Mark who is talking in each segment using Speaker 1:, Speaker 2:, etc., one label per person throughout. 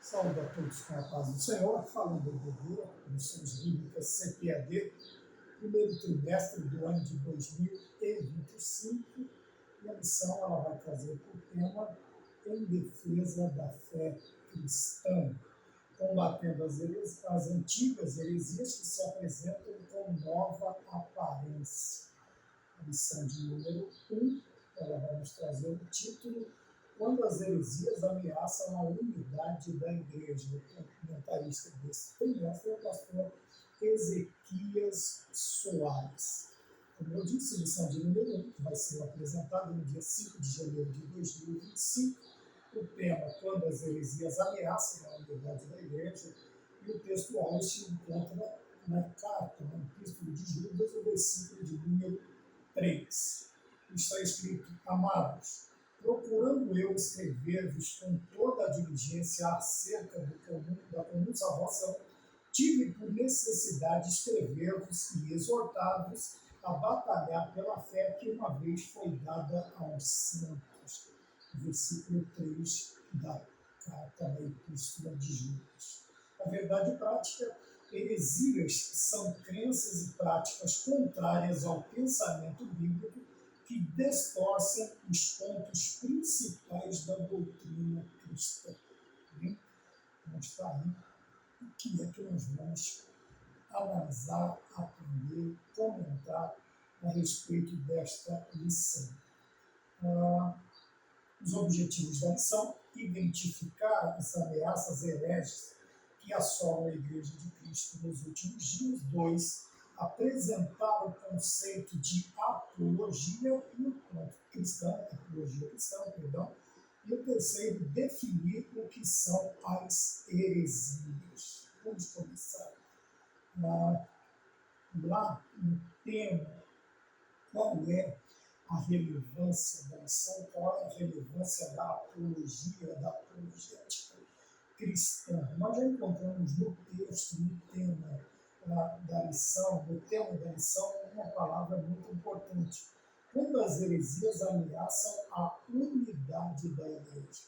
Speaker 1: Saúde a todos com a paz do Senhor, falando do EBD, Missões Bíblicas CPAD, primeiro trimestre do ano de 2025, e a missão ela vai trazer por tema Em Defesa da Fé Cristã, combatendo as antigas heresias que se apresentam com nova aparência. A missão de número 1, ela vai nos trazer o título Quando as heresias ameaçam a unidade da igreja. O comentarista desse trimestre é o pastor Ezequias Soares. Como eu disse, a missão de número 1, que vai ser apresentada no dia 5 de janeiro de 2025, o tema Quando as heresias ameaçam a unidade da igreja, e o textual se encontra na carta, na Epístola de Judas, o versículo de número 3. Está escrito: Amados, procurando eu escrever-vos com toda a diligência acerca da comum salvação, tive por necessidade escrever-vos e exortar-vos a batalhar pela fé que uma vez foi dada aos santos. Versículo 3 da carta da Epístola de Judas. A verdade prática, heresias são crenças e práticas contrárias ao pensamento bíblico que distorcem os pontos principais da doutrina cristã. Vamos estar aí o que é que nós vamos analisar, aprender, comentar a respeito desta lição. Os objetivos da lição: identificar as ameaças heréticas que assolam a Igreja de Cristo nos últimos dias. 2. Apresentar o conceito de apologia cristã. E o terceiro, definir o que são as heresias. Vamos começar. Lá no tema, qual é a relevância da lição, qual é a relevância da apologia, da apologética cristã. Nós já encontramos no texto, no tema da lição, uma palavra muito importante. Quando as heresias ameaçam a unidade da igreja.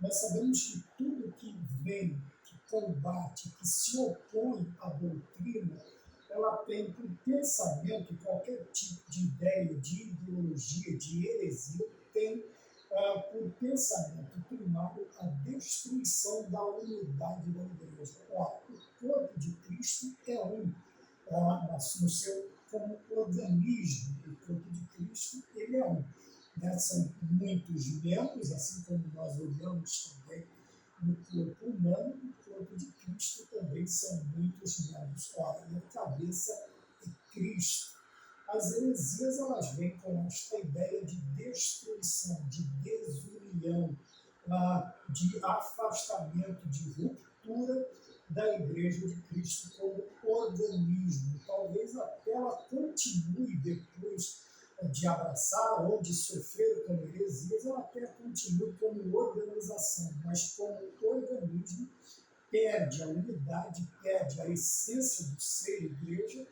Speaker 1: Nós sabemos que tudo que vem, que combate, que se opõe à doutrina, ela tem por pensamento, qualquer tipo de ideia, de ideologia, de heresia, tem por pensamento primário a destruição da unidade da igreja. O corpo de Cristo é um, no seu como organismo. O corpo de Cristo ele é um. São muitos membros, assim como nós olhamos também no corpo humano, no corpo de Cristo também são muitos membros. E a cabeça é Cristo. As heresias elas vêm com esta ideia de destruição, de desunião, de afastamento, de ruptura da Igreja de Cristo como organismo. Talvez até ela continue depois de abraçar ou de sofrer como heresias, ela até continua como organização, mas como organismo perde a unidade, perde a essência do ser igreja,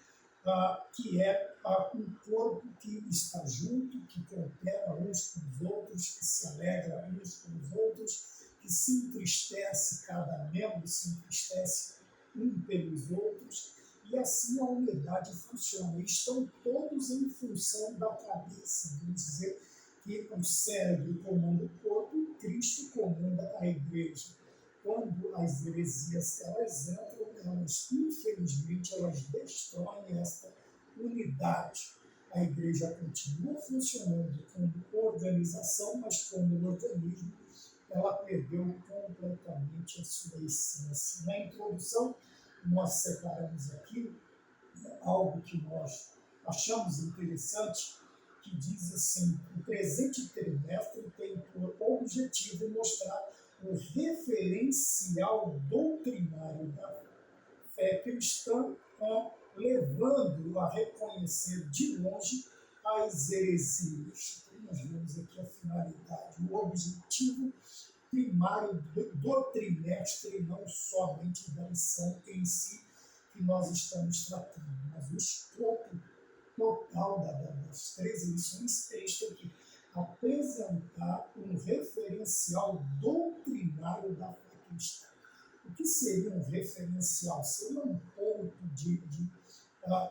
Speaker 1: que é um corpo que está junto, que coopera uns com os outros, que se alegra uns com os outros, que se entristece, cada membro se entristece um pelos outros, e assim a unidade funciona. Estão todos em função da cabeça. Vamos dizer que o cérebro comanda o corpo e Cristo comanda a igreja. Quando as heresias elas entram, elas, infelizmente, elas destroem esta unidade. A igreja continua funcionando como organização, mas como organismo, ela perdeu completamente a sua essência. Na introdução, nós separamos aqui algo que nós achamos interessante, que diz assim: o presente trimestre tem por objetivo mostrar o referencial doutrinário da fé cristã, levando a reconhecer de longe as heresias. Então, nós vemos aqui a finalidade, o objetivo primário do trimestre, não somente da lição em si que nós estamos tratando, mas o escopo total das 13 lições é este aqui: apresentar um referencial doutrinário da fé cristã. O que seria um referencial? Seria um ponto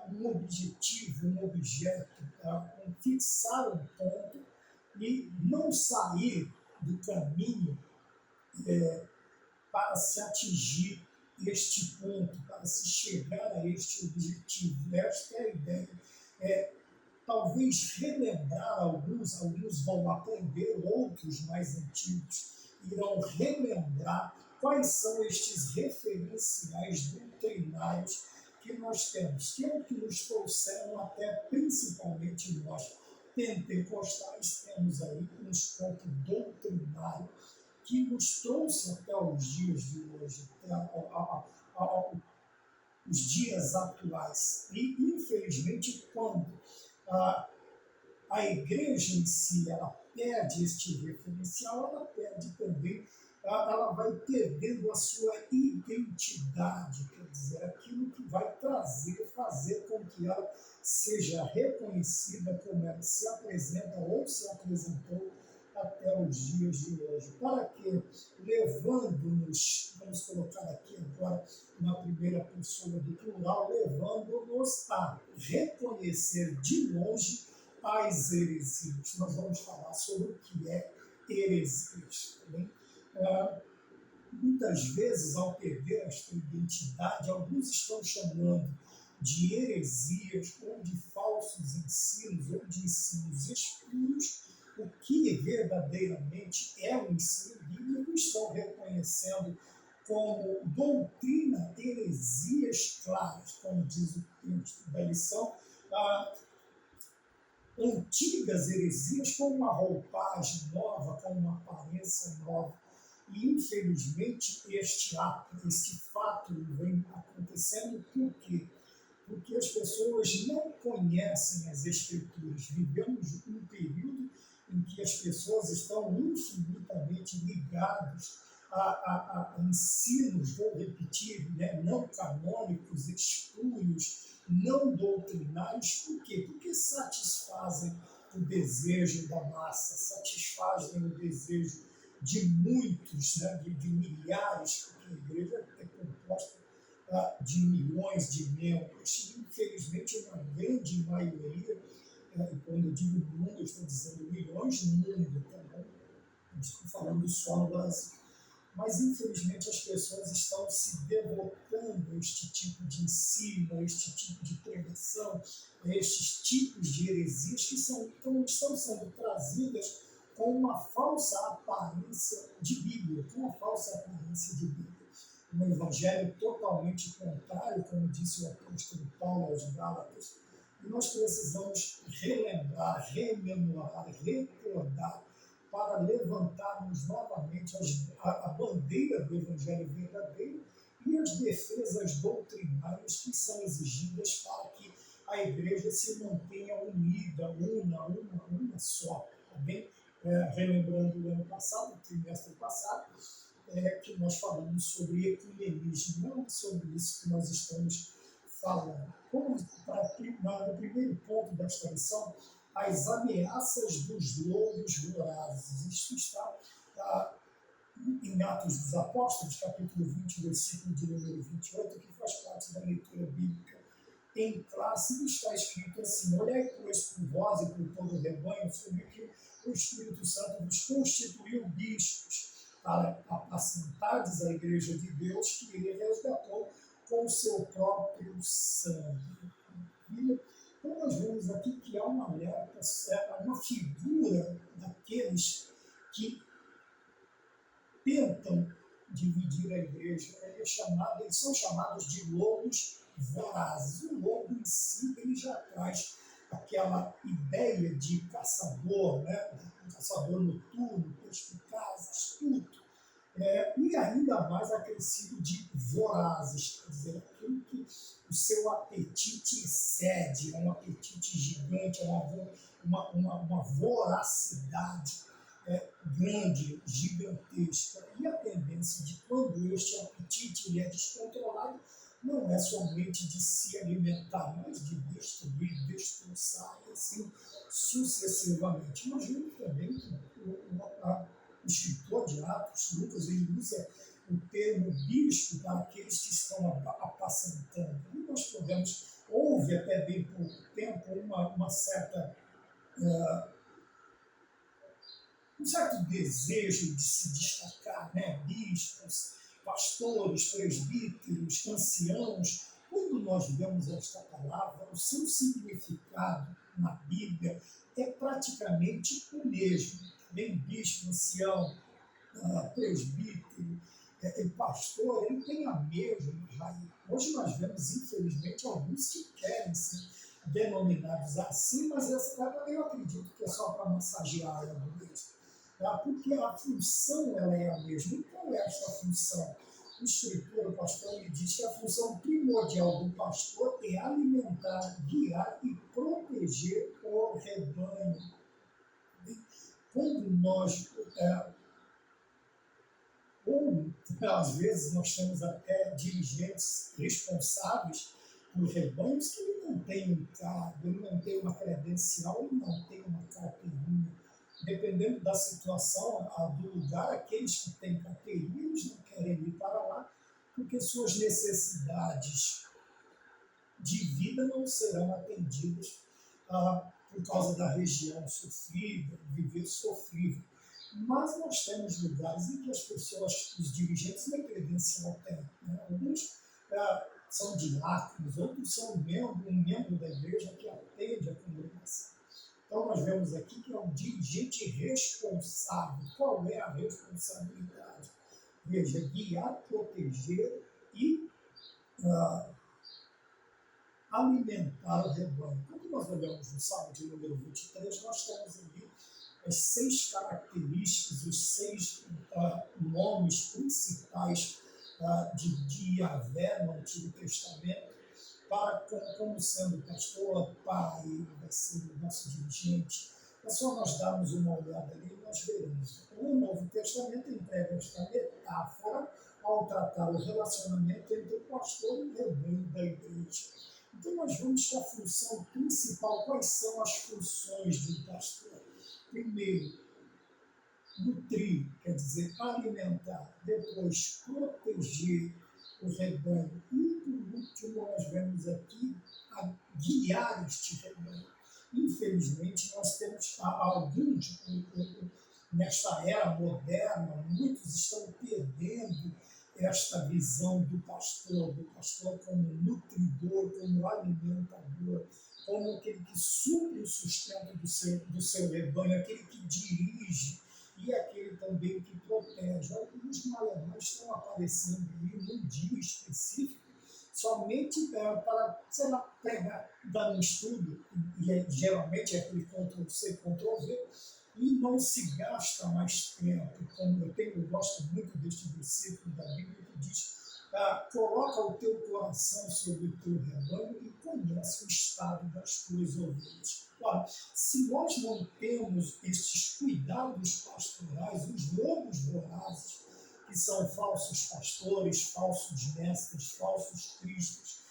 Speaker 1: um objetivo, um objeto, fixar um ponto e não sair do caminho para se atingir este ponto, para se chegar a este objetivo. Esta é a ideia. Talvez relembrar alguns vão aprender, outros mais antigos irão relembrar quais são estes referenciais doutrinários que nós temos, que é o que nos trouxeram até principalmente nós pentecostais, temos aí um escopo doutrinário que nos trouxe até os dias de hoje, os dias atuais. E, infelizmente, quando a igreja em si ela perde este referencial, ela perde também, ela vai perdendo a sua identidade, quer dizer, aquilo que vai fazer com que ela seja reconhecida como ela se apresenta ou se apresentou até os dias de hoje. Para que, levando-nos, vamos colocar aqui agora na primeira pessoa do plural, levando-nos a reconhecer de longe as heresias. Nós vamos falar sobre o que é heresias. Tá bem? Muitas vezes, ao perder esta identidade, alguns estão chamando de heresias ou de falsos ensinos ou de ensinos espúrios, o que verdadeiramente é um ensino bíblico, estão reconhecendo como doutrina heresias claras, como diz o texto da lição, antigas heresias com uma roupagem nova, com uma aparência nova. E, infelizmente, este fato vem acontecendo por quê? Porque as pessoas não conhecem as Escrituras. Vivemos um período em que as pessoas estão infinitamente ligadas a ensinos, vou repetir, né, não canônicos, espúrios, não doutrinários. Por quê? Porque satisfazem o desejo da massa, satisfazem o desejo de muitos, né, de milhares, porque a igreja é composta de milhões de membros. E, infelizmente, uma grande maioria, e quando eu digo mundo, eu estou dizendo milhões no mundo, tá bom? Não estou falando só no Brasil. Mas, infelizmente, as pessoas estão se devotando a este tipo de ensino, a este tipo de pregação, a estes tipos de heresias que estão sendo trazidas com uma falsa aparência de Bíblia, com uma falsa aparência de Bíblia. Um evangelho totalmente contrário, como disse o apóstolo Paulo aos Gálatas. E nós precisamos relembrar, rememorar, recordar, para levantarmos novamente a bandeira do Evangelho verdadeiro e as defesas doutrinárias que são exigidas para que a igreja se mantenha unida, uma só. Tá bem? Relembrando o ano passado, o trimestre passado, que nós falamos sobre ecumenismo, não é sobre isso que nós estamos falando. Como no primeiro ponto desta lição, as ameaças dos lobos vorazes. Isto está em Atos dos Apóstolos, capítulo 20, versículo de número 28, que faz parte da leitura bíblica em classe, e está escrito assim: olhai, pois, por vós e por todo o rebanho, sobre que o Espírito Santo vos constituiu bispos, para apacentardes a igreja de Deus, que ele resgatou com o seu próprio sangue. Então, nós vemos aqui que há uma alerta, uma figura daqueles que tentam dividir a igreja. Eles são chamados de lobos vorazes. O lobo em si, ele já traz aquela ideia de caçador, né? Um caçador noturno, perspicaz, astuto. E ainda mais acrescido de vorazes, quer dizer, aquilo que o seu apetite excede, é um apetite gigante, é uma voracidade grande, gigantesca. E a tendência de quando este apetite ele é descontrolado, não é somente de se alimentar, mas de destruir, destroçar, e assim sucessivamente. Nós vimos também que o escritor de Atos, Lucas, ele usa o termo bispo para aqueles que estão apacentando. E nós podemos, houve até bem pouco tempo uma certa, um certo desejo de se destacar, né? Bispos, pastores, presbíteros, anciãos. Quando nós vemos esta palavra, o seu significado na Bíblia é praticamente o mesmo. Bem, bispo, ancião, presbítero, pastor, ele tem a mesma raiz. Hoje nós vemos, infelizmente, alguns que querem ser denominados assim, mas essa cara eu acredito que é só para massagear a mesmo. Tá? Porque a função ela é a mesma. E qual é essa função? O escritor, o pastor, ele diz que a função primordial do pastor é alimentar, guiar e proteger o rebanho. Quando nós ou, às vezes, nós temos até dirigentes responsáveis por rebanhos que ele não tem um cargo, ele não tem uma credencial, ele não tem uma carteirinha. Dependendo da situação, do lugar, aqueles que têm carteirinha, eles não querem ir para lá, porque suas necessidades de vida não serão atendidas por causa da região sofrida, viver sofrível. Mas nós temos lugares em que as pessoas, os dirigentes, nem credencial têm. Né? Alguns são diáconos, outros são um membro da igreja que atende a congregação. Então nós vemos aqui que é um dirigente responsável. Qual é a responsabilidade? Veja, guiar, proteger e alimentar o rebanho. Quando nós olhamos no Salmo de número 23, nós temos ali as 6 características, os 6 nomes principais de Yahvé no Antigo Testamento, como sendo pastor, pai, vai ser o nosso dirigente. É só nós darmos uma olhada ali e nós veremos. O Novo Testamento entrega esta metáfora ao tratar o relacionamento entre o pastor e o rebanho da igreja. Então nós vemos que a função principal, quais são as funções de um pastor? Primeiro, nutrir, quer dizer, alimentar. Depois, proteger o rebanho. E, por último, nós vemos aqui guiar este rebanho. Infelizmente, nós temos alguns, nesta era moderna, muitos estão perdendo esta visão do pastor como nutridor, como alimentador, como aquele que supre o sustento do seu rebanho, aquele que dirige e aquele também que protege. Alguns malemães estão aparecendo ali num dia específico, somente para, sei lá, pregar, dar um estudo, e geralmente é aquele Ctrl-C, Ctrl-V, e não se gasta mais tempo, como eu gosto muito deste versículo da Bíblia que diz, coloca o teu coração sobre o teu rebanho e conhece o estado das tuas ovelhas. Ora, se nós não temos estes cuidados pastorais, os lobos vorazes, que são falsos pastores, falsos mestres, falsos cristos,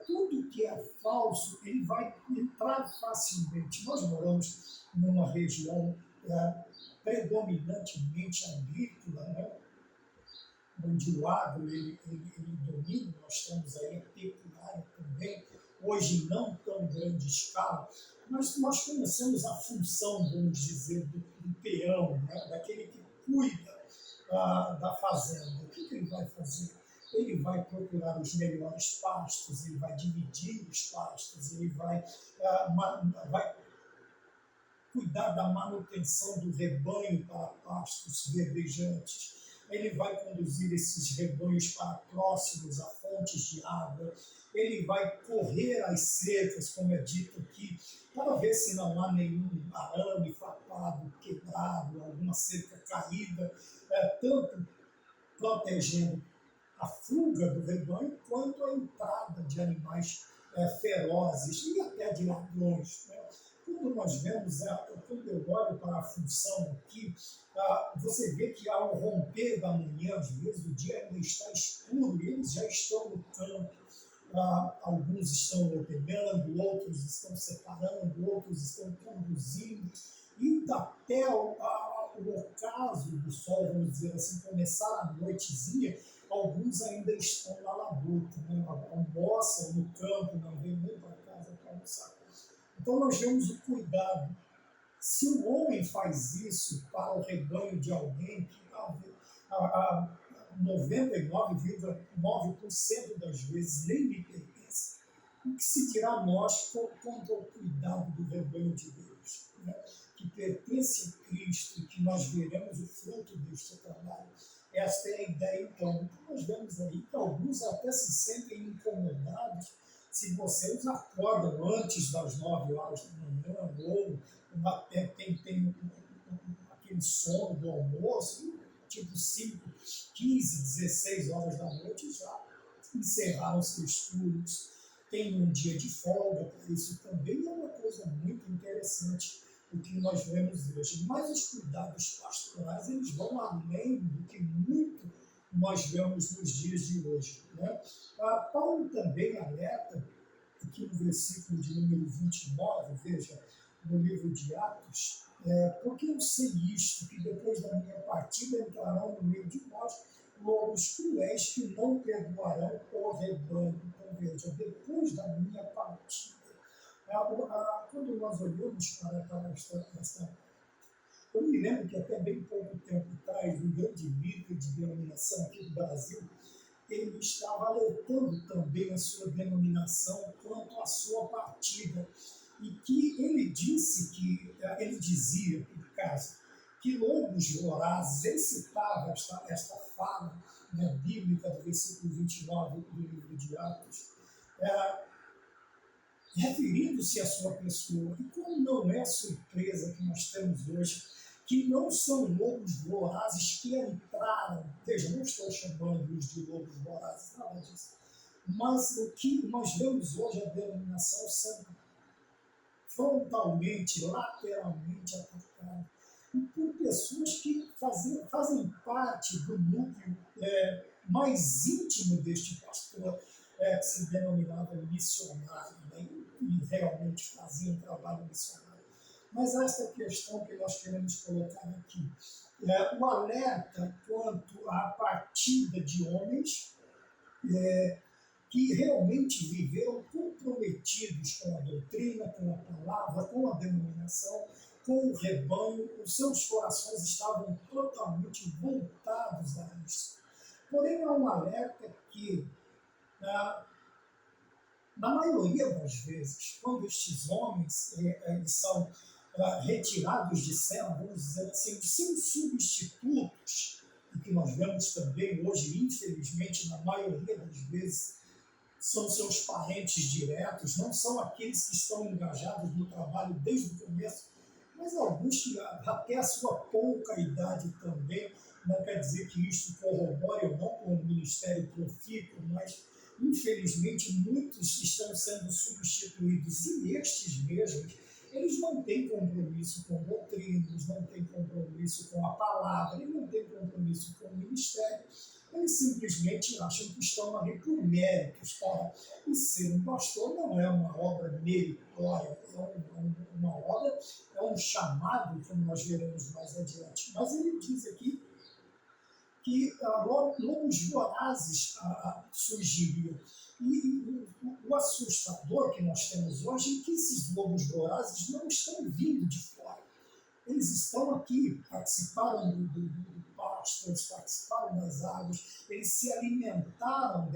Speaker 1: tudo que é falso, ele vai entrar facilmente. Nós moramos numa região predominantemente agrícola, né? Onde o agro ele domina. Nós temos aí a pecuária também, hoje não tão grande escala, mas nós conhecemos a função, vamos dizer, do peão, né? Daquele que cuida da fazenda. O que ele vai fazer? Ele vai procurar os melhores pastos, ele vai dividir os pastos, ele vai cuidar da manutenção do rebanho para pastos verdejantes. Ele vai conduzir esses rebanhos para próximos a fontes de água. Ele vai correr as secas, como é dito aqui, para ver se não há nenhum arame farpado, quebrado, alguma cerca caída, tanto protegendo a fuga do rebanho, quanto a entrada de animais ferozes e até de ladrões. Né? Quando nós vemos, quando eu olho para a função aqui, você vê que ao romper da manhã, às vezes o dia ainda está escuro e eles já estão no campo. Alguns estão ordenando, outros estão separando, outros estão conduzindo, e até o no ocaso do sol, vamos dizer assim, começar a noitezinha, alguns ainda estão na labuta, né? Almoçam no campo, não vêm nem para casa para almoçar. Então nós vemos o cuidado. Se o homem faz isso para o rebanho de alguém, que a 99,9% das vezes nem lhe pertence, o que se dirá nós quanto ao cuidado do rebanho de Deus, né? Que pertence a Cristo e que nós veremos o fruto deste trabalho. Esta é a ideia, então. Nós vemos aí que alguns até se sentem incomodados se você os acorda antes das 9 horas da manhã, ou tem aquele sono do almoço, tipo 5, 15, 16 horas da noite, já encerraram seus estudos, tem um dia de folga para isso também, é uma coisa muito interessante o que nós vemos hoje. Mas os cuidados pastorais, eles vão além do que muito nós vemos nos dias de hoje, né? Paulo também alerta, aqui no versículo de número 29, veja, no livro de Atos, porque eu sei isto, que depois da minha partida entrarão no meio de nós lobos cruéis que não perdoarão o rebanho. Então, veja, depois da minha partida. Quando nós olhamos para esta. Eu me lembro que até bem pouco tempo atrás, um grande líder de denominação aqui do Brasil, ele estava alertando também a sua denominação quanto à sua partida. E que ele dizia, por caso, que lobos vorazes, ele citava esta fala, né, bíblica do versículo 29 do livro de Atos, referindo-se à sua pessoa. E como não é surpresa que nós temos hoje, que não são lobos vorazes que entraram, veja, não estou chamando-os de lobos vorazes, nada disso, mas o que nós vemos hoje a denominação sendo frontalmente, lateralmente atacada, e por pessoas que fazem parte do núcleo mais íntimo deste pastor, que se denominava missionário, né? E realmente fazia um trabalho missionário. Mas essa questão que nós queremos colocar aqui, o alerta quanto à partida de homens que realmente viveram comprometidos com a doutrina, com a palavra, com a denominação, com o rebanho, os seus corações estavam totalmente voltados a isso. Porém, há um alerta que, na maioria das vezes, quando estes homens eles são retirados de cena, vamos dizer assim, de seus substitutos, e que nós vemos também hoje, infelizmente, na maioria das vezes, são seus parentes diretos, não são aqueles que estão engajados no trabalho desde o começo, mas alguns que até a sua pouca idade também, não quer dizer que isto corrobore ou não com o ministério profícuo, mas infelizmente muitos estão sendo substituídos, e estes mesmos, eles não têm compromisso com doutrina, eles não têm compromisso com a palavra, eles não têm compromisso com o ministério. Eles simplesmente acham que estão ali por méritos. Ora, e ser um pastor não é uma obra meritória, é uma obra, é um chamado, como nós veremos mais adiante. Mas ele diz aqui que lobos vorazes surgiriam. E o assustador que nós temos hoje é que esses lobos vorazes não estão vindo de fora. Eles estão aqui, participaram do pasto, eles participaram das águas, eles se alimentaram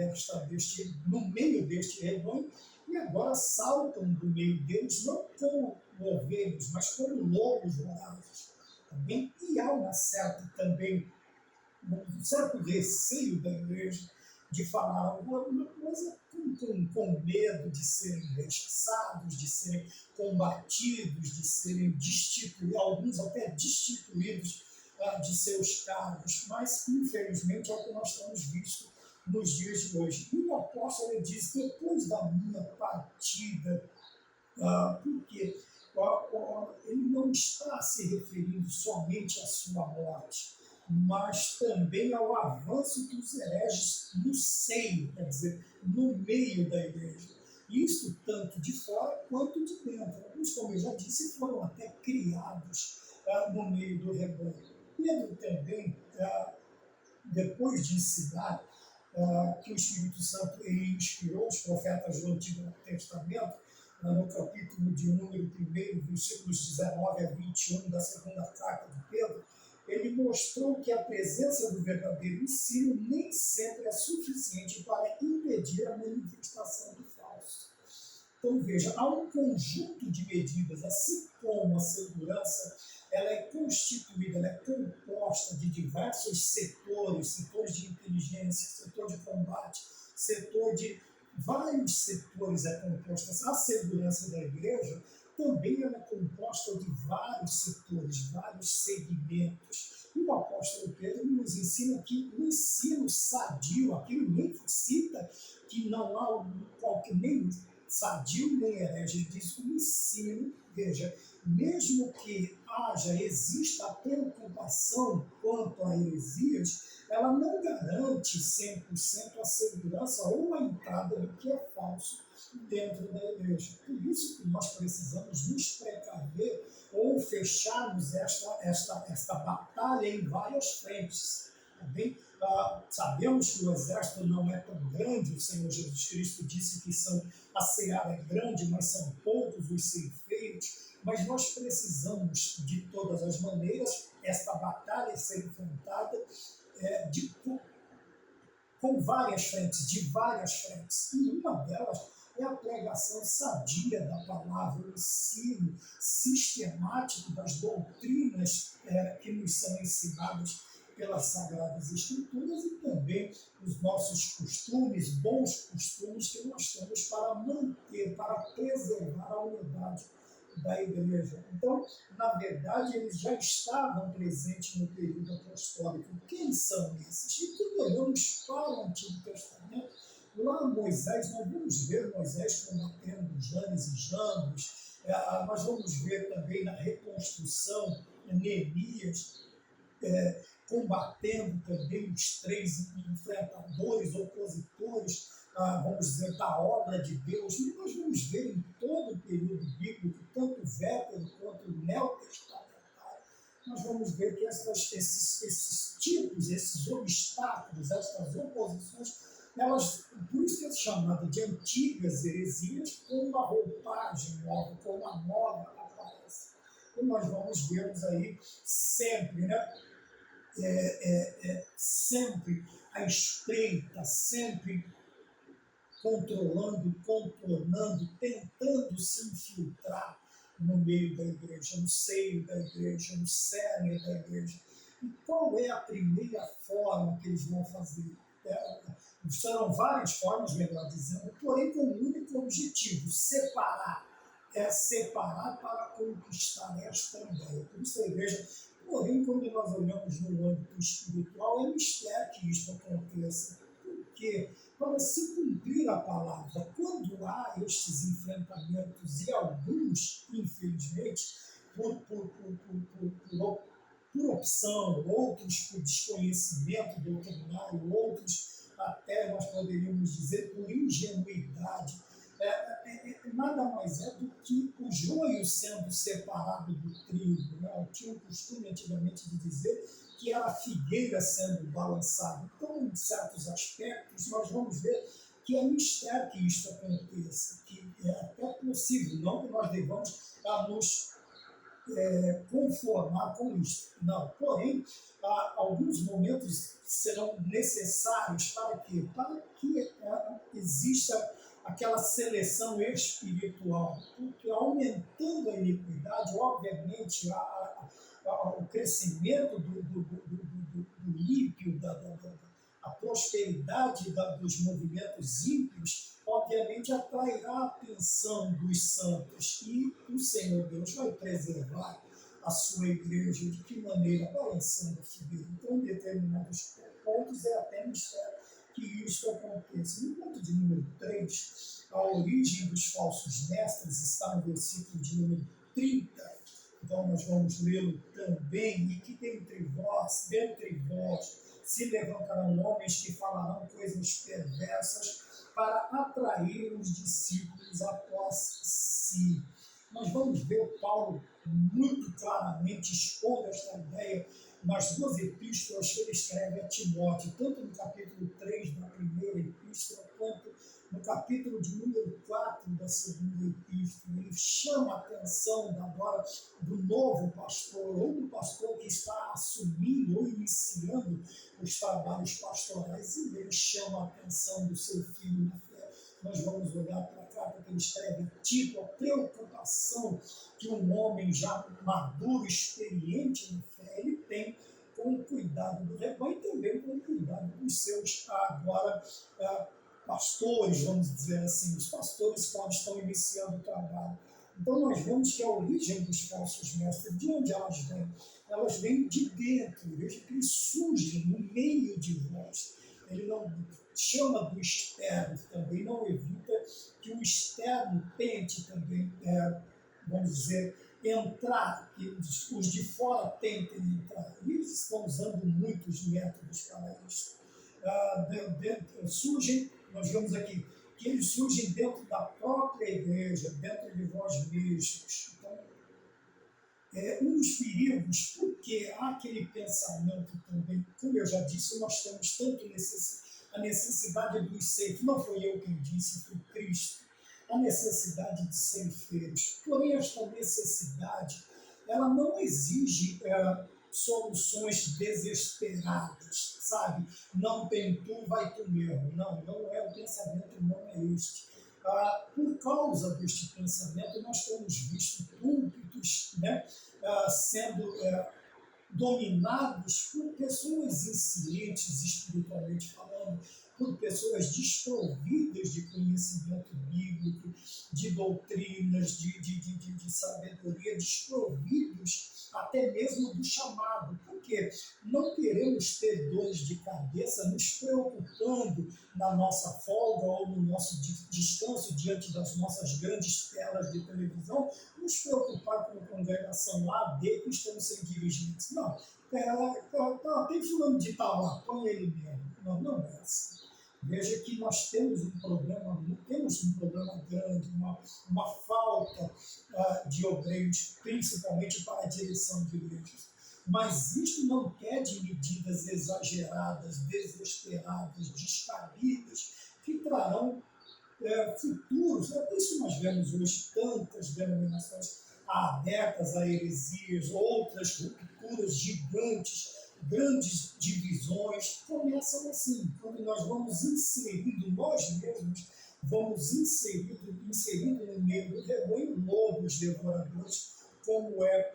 Speaker 1: no meio deste rebanho e agora saltam do meio deles, não como ovelhas, mas como lobos vorazes. Também, e há um certo receio da igreja de falar alguma coisa com medo de serem rechaçados, de serem combatidos, de serem destituídos, alguns até destituídos de seus cargos, mas infelizmente é o que nós temos visto nos dias de hoje. E o apóstolo ele diz, depois da minha partida, porque ele não está se referindo somente à sua morte, mas também ao avanço dos hereges no seio, quer dizer, no meio da igreja. Isto tanto de fora quanto de dentro. Alguns, como eu já disse, foram até criados no meio do rebanho. Pedro também, depois de ensinar que o Espírito Santo ele inspirou os profetas do Antigo Testamento, no capítulo de número 1, versículos 19 a 21 da segunda carta de Pedro, ele mostrou que a presença do verdadeiro ensino nem sempre é suficiente para impedir a manifestação do falso. Então veja, há um conjunto de medidas, assim como a segurança, ela é constituída, ela é composta de diversos setores de inteligência, setor de combate, setor de vários setores é composta. A segurança da igreja também ela é composta de vários setores, vários segmentos. E o apóstolo Pedro nos ensina que o ensino sadio, aqui ele nem cita que não há nem sadio nem herege, ele diz o ensino, veja, mesmo que exista a preocupação quanto a heresias, ela não garante 100% a segurança ou a entrada do que é falso dentro da igreja. Por isso que nós precisamos nos precaver ou fecharmos esta batalha em várias frentes. Tá bem? Sabemos que o exército não é tão grande, o Senhor Jesus Cristo disse que a seara é grande, mas são poucos os ceifeiros, mas nós precisamos, de todas as maneiras, esta batalha ser enfrentada com várias frentes, de várias frentes. E uma delas é a pregação sadia da palavra, o ensino sistemático das doutrinas que nos são ensinadas pelas Sagradas Escrituras e também os nossos costumes, bons costumes que nós temos para manter, para preservar a unidade da igreja. Então, na verdade, eles já estavam presentes no período apostólico. Quem são esses? E quando olhamos para o Antigo Testamento, lá Moisés, nós vamos ver Moisés combatendo Janes e Jambres, nós vamos ver também na reconstrução Neemias, combatendo também os três enfrentadores, opositores, vamos dizer, da obra de Deus. E nós vamos ver em todo o período bíblico, tanto velho quanto neotestamentário, nós vamos ver que esses tipos, esses obstáculos, essas oposições, por isso que é chamada de antigas heresias, com uma roupagem nova, com uma nova aparência. E nós vamos vê-los aí sempre, né? Sempre à espreita, sempre controlando, contornando, tentando se infiltrar no meio da igreja, no seio da igreja, no cerne da igreja. E qual é a primeira forma que eles vão fazer? Serão várias formas, melhor dizendo, porém com um único objetivo: separar. Separar para conquistar esta ideia. Por isso a igreja, porém, quando nós olhamos no âmbito espiritual, é mistério que isto aconteça. Por quê? Para se cumprir a palavra, quando há estes enfrentamentos, e alguns, infelizmente, por opção, outros por desconhecimento doutrinário, outros até nós poderíamos dizer por ingenuidade, nada mais é do que o joio sendo separado do trigo. Né? Tinha o costume antigamente de dizer que era a figueira sendo balançada. Então, em certos aspectos, nós vamos ver que é mistério que isso aconteça, que é até possível, não que nós devamos nos conformar com isso. Não, porém, alguns momentos serão necessários para quê? Para que exista aquela seleção espiritual, porque aumentando a iniquidade, obviamente, o crescimento do ímpio, a prosperidade dos movimentos ímpios, obviamente atrairá a atenção dos santos, e o Senhor Deus vai preservar a sua igreja. De que maneira? Balançando a figueira. Então, em determinados pontos, é até mistério que isso aconteça. No ponto de número 3, a origem dos falsos mestres está no versículo de número 30. Então, nós vamos lê-lo também. E que dentre vós, se levantarão homens que falarão coisas perversas para atrair os discípulos após si. Nós vamos ver Paulo muito claramente expor esta ideia. nas duas epístolas que ele escreve a Timóteo, tanto no capítulo 3 da primeira epístola, quanto no capítulo de número 4 da segunda epístola. Ele chama a atenção agora do novo pastor, ou do pastor que está assumindo ou iniciando os trabalhos pastorais, e ele chama a atenção do seu filho na fé. Nós vamos olhar para a carta que ele escreve a Tito, a preocupação que um homem já maduro, experiente na fé, ele tem com o cuidado do rebanho e também com o cuidado dos seus agora pastores, vamos dizer assim, os pastores quando estão iniciando o trabalho. Então nós vemos que a origem dos falsos mestres, de onde elas vêm? Elas vêm de dentro, veja que eles surgem no meio de vós. Ele não chama do externo, também não evita que o externo tente também, vamos dizer, entrar, que os de fora tentem entrar. Eles estão usando muitos métodos para isso. Surgem, nós vemos aqui, que eles surgem dentro da própria igreja, dentro de vós mesmos. Então, um dos perigos, porque há aquele pensamento também, como eu já disse, nós temos tanto a necessidade dos ceifeiros, não foi eu quem disse, foi Cristo, a necessidade de ceifeiros. Porém, esta necessidade, ela não exige soluções desesperadas, sabe? Não tem tu, vai tu mesmo. Não é o pensamento, não é este. Por causa deste pensamento, nós temos visto púlpitos, né, sendo dominados por pessoas inscientes, espiritualmente falando, por pessoas desprovidas de conhecimento bíblico, de doutrinas, de sabedoria, desprovidos até mesmo do chamado, porque não queremos ter dores de cabeça nos preocupando na nossa folga ou no nosso descanso diante das nossas grandes telas de televisão, nos preocupar com a congregação A, B, que estamos sem dirigentes. Não, tem fulano de tal lá, põe ele mesmo. Não é assim. Veja que nós temos um problema grande, uma falta de obreiros, principalmente para a direção de igrejas. Mas isto não pede medidas exageradas, desesperadas, descabidas, que trarão futuros. É por isso que nós vemos hoje tantas denominações abertas a heresias, outras rupturas gigantes, grandes divisões. Começam assim, quando nós vamos inserindo nós mesmos, vamos inserindo no meio do rebanho lobos devoradores, como é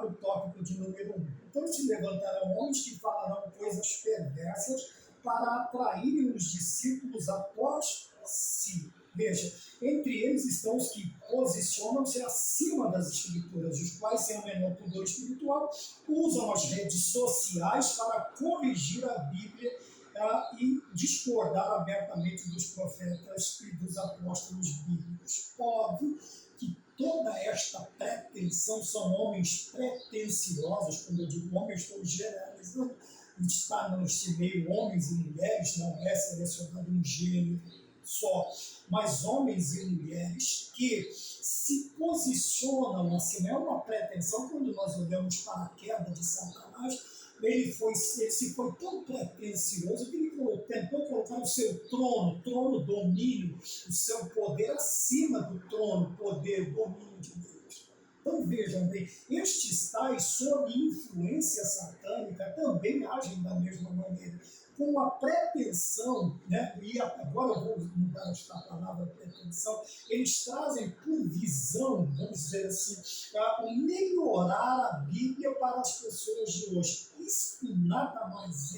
Speaker 1: o tópico de número 1. Então se levantarão homens que falarão coisas perversas para atraírem os discípulos após si. Veja, entre eles estão os que posicionam-se acima das escrituras, os quais, sem o menor pudor espiritual, usam as redes sociais para corrigir a Bíblia e discordar abertamente dos profetas e dos apóstolos bíblicos. Óbvio que toda esta pretensão são homens pretensiosos. Quando eu digo homens, estou generalizando, está neste meio homens e mulheres, não é selecionado um gênero só, mas homens e mulheres que se posicionam assim. É uma pretensão. Quando nós olhamos para a queda de Satanás, ele se foi tão pretensioso que ele tentou colocar o seu trono, domínio, o seu poder acima do trono, poder, domínio de Deus. Então vejam bem, estes tais, sob influência satânica, também agem da mesma maneira, com a pretensão, né, e agora eu vou mudar esta palavra pretensão, eles trazem por visão, vamos dizer assim, o melhorar a Bíblia para as pessoas de hoje. Isso nada mais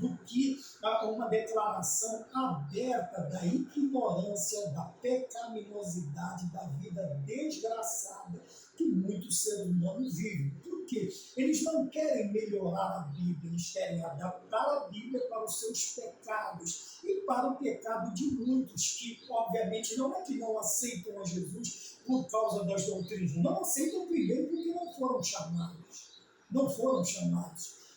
Speaker 1: do que uma declaração aberta da ignorância, da pecaminosidade, da vida desgraçada que muitos seres humanos vivem. Por quê? Eles não querem melhorar a Bíblia, eles querem adaptar a Bíblia para os seus pecados e para o pecado de muitos que, obviamente, não é que não aceitam a Jesus por causa das doutrinas, não aceitam primeiro porque não foram chamados.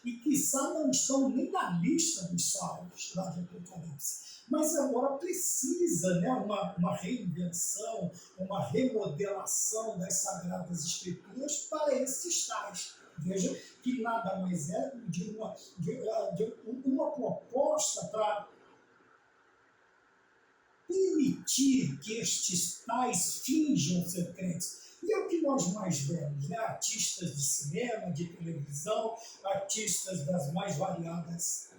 Speaker 1: E quiçá não estão nem na lista dos salvos lá de Apocalipse. Mas agora precisa, né, uma reinvenção, uma remodelação das Sagradas Escrituras para esses tais. Veja que nada mais é de uma proposta para permitir que estes tais finjam ser crentes. E é o que nós mais vemos, né? Artistas de cinema, de televisão, artistas das mais variadas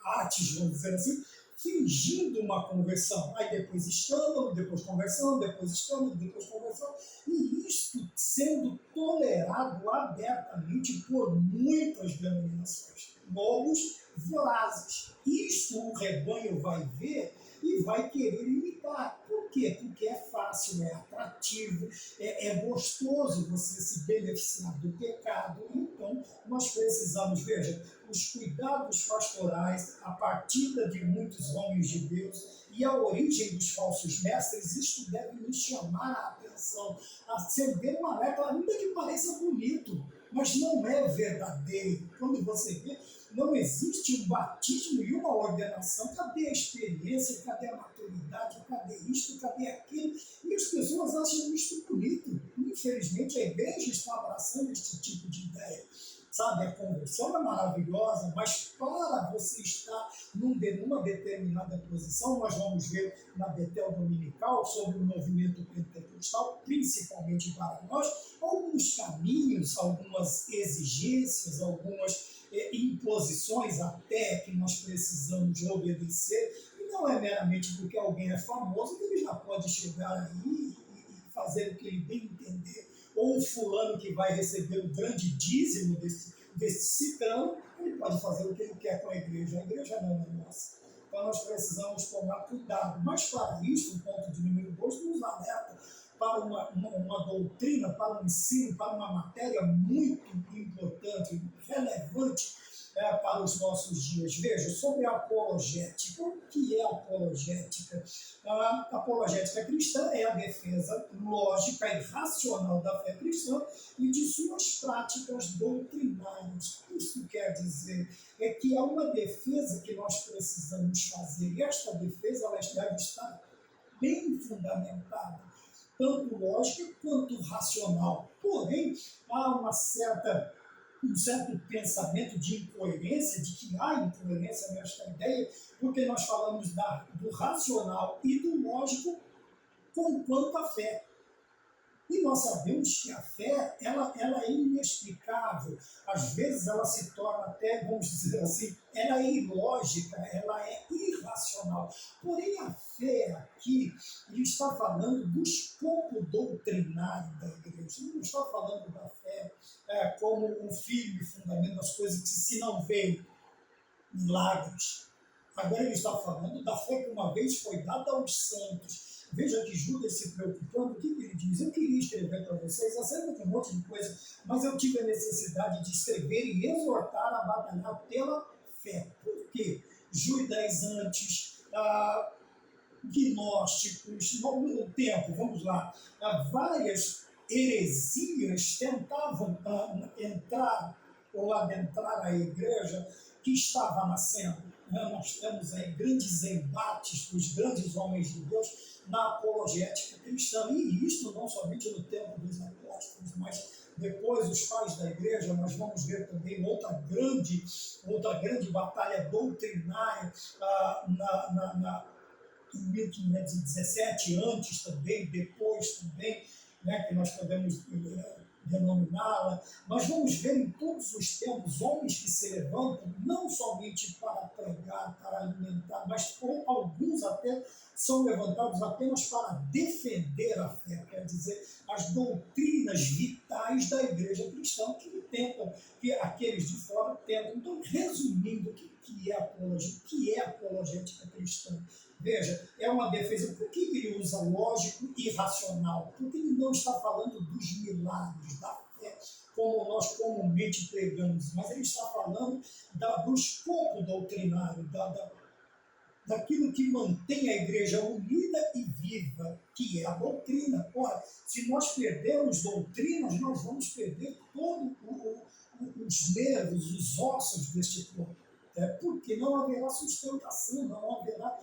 Speaker 1: artes, vamos dizer assim, fingindo uma conversão. Aí depois escândalo, depois conversão, depois escândalo, depois conversão. E isto sendo tolerado abertamente por muitas denominações. Lobos vorazes. Isto o rebanho vai ver e vai querer imitar. Por quê? Porque é fácil, é atrativo, é gostoso você se beneficiar do pecado. Então, nós precisamos, veja, os cuidados pastorais, a partida de muitos homens de Deus e a origem dos falsos mestres, isto deve nos chamar a atenção, acender um alerta, ainda que pareça bonito, mas não é verdadeiro. Quando você vê, não existe um batismo e uma ordenação. Cadê a experiência? Cadê a maturidade? Cadê isto? Cadê aquilo? E as pessoas acham isto bonito. Infelizmente, a igreja está abraçando este tipo de ideia. Sabe, a conversão é maravilhosa, mas para você estar numa determinada posição, nós vamos ver na Betel Dominical, sobre o movimento pentecostal, principalmente para nós, alguns caminhos, algumas exigências, algumas imposições até que nós precisamos obedecer, e não é meramente porque alguém é famoso que ele já pode chegar aí e fazer o que ele bem entender, ou um fulano que vai receber o grande dízimo desse ciclano, ele pode fazer o que ele quer com a igreja não é nossa. Então nós precisamos tomar cuidado, mas para isso, o ponto de número 2 nos alerta para uma doutrina, para um ensino, para uma matéria muito importante, relevante para os nossos dias. Veja, sobre a apologética. O que é apologética? A apologética cristã é a defesa lógica e racional da fé cristã e de suas práticas doutrinárias. Isso quer dizer que é uma defesa que nós precisamos fazer. E esta defesa ela deve estar bem fundamentada, tanto lógica quanto racional. Porém, há um certo pensamento de incoerência, de que há incoerência nesta ideia, porque nós falamos do racional e do lógico quanto à fé. E nós sabemos que a fé, ela é inexplicável. Às vezes ela se torna até, vamos dizer assim, ela é ilógica, ela é irracional. Porém, a fé aqui, ele está falando do escopo doutrinário da igreja. Ele não está falando da fé como um firme fundamento das coisas que se não veem milagres. Agora ele está falando da fé que uma vez foi dada aos santos. Veja que Judas se preocupando, o que ele diz? Eu queria escrever para vocês acerca de um monte de coisa, mas eu tive a necessidade de escrever e exortar a batalhar pela fé. Por quê? Judaizantes, gnósticos, no tempo, vamos lá, várias heresias tentavam entrar ou adentrar a igreja que estava nascendo. Nós temos aí grandes embates dos grandes homens de Deus na apologética cristã, e isto não somente no tempo dos apóstolos, mas depois os pais da igreja. Nós vamos ver também outra grande batalha doutrinária em 1517, antes também, depois também, né, que nós podemos denominá-la. Nós vamos ver em todos os tempos homens que se levantam não somente para pregar, para alimentar, mas alguns até são levantados apenas para defender a fé, quer dizer, as doutrinas vitais da igreja cristã, que aqueles de fora tentam. Então, resumindo, o que é apologética? O que é apologética cristã? Veja, é uma defesa. Por que ele usa lógico e racional? Porque ele não está falando dos milagres da fé, como nós comumente pregamos, mas ele está falando do escopo doutrinário, daquilo que mantém a igreja unida e viva, que é a doutrina. Ora, se nós perdermos doutrinas, nós vamos perder todos os nervos, os ossos deste corpo. Porque não haverá sustentação, não haverá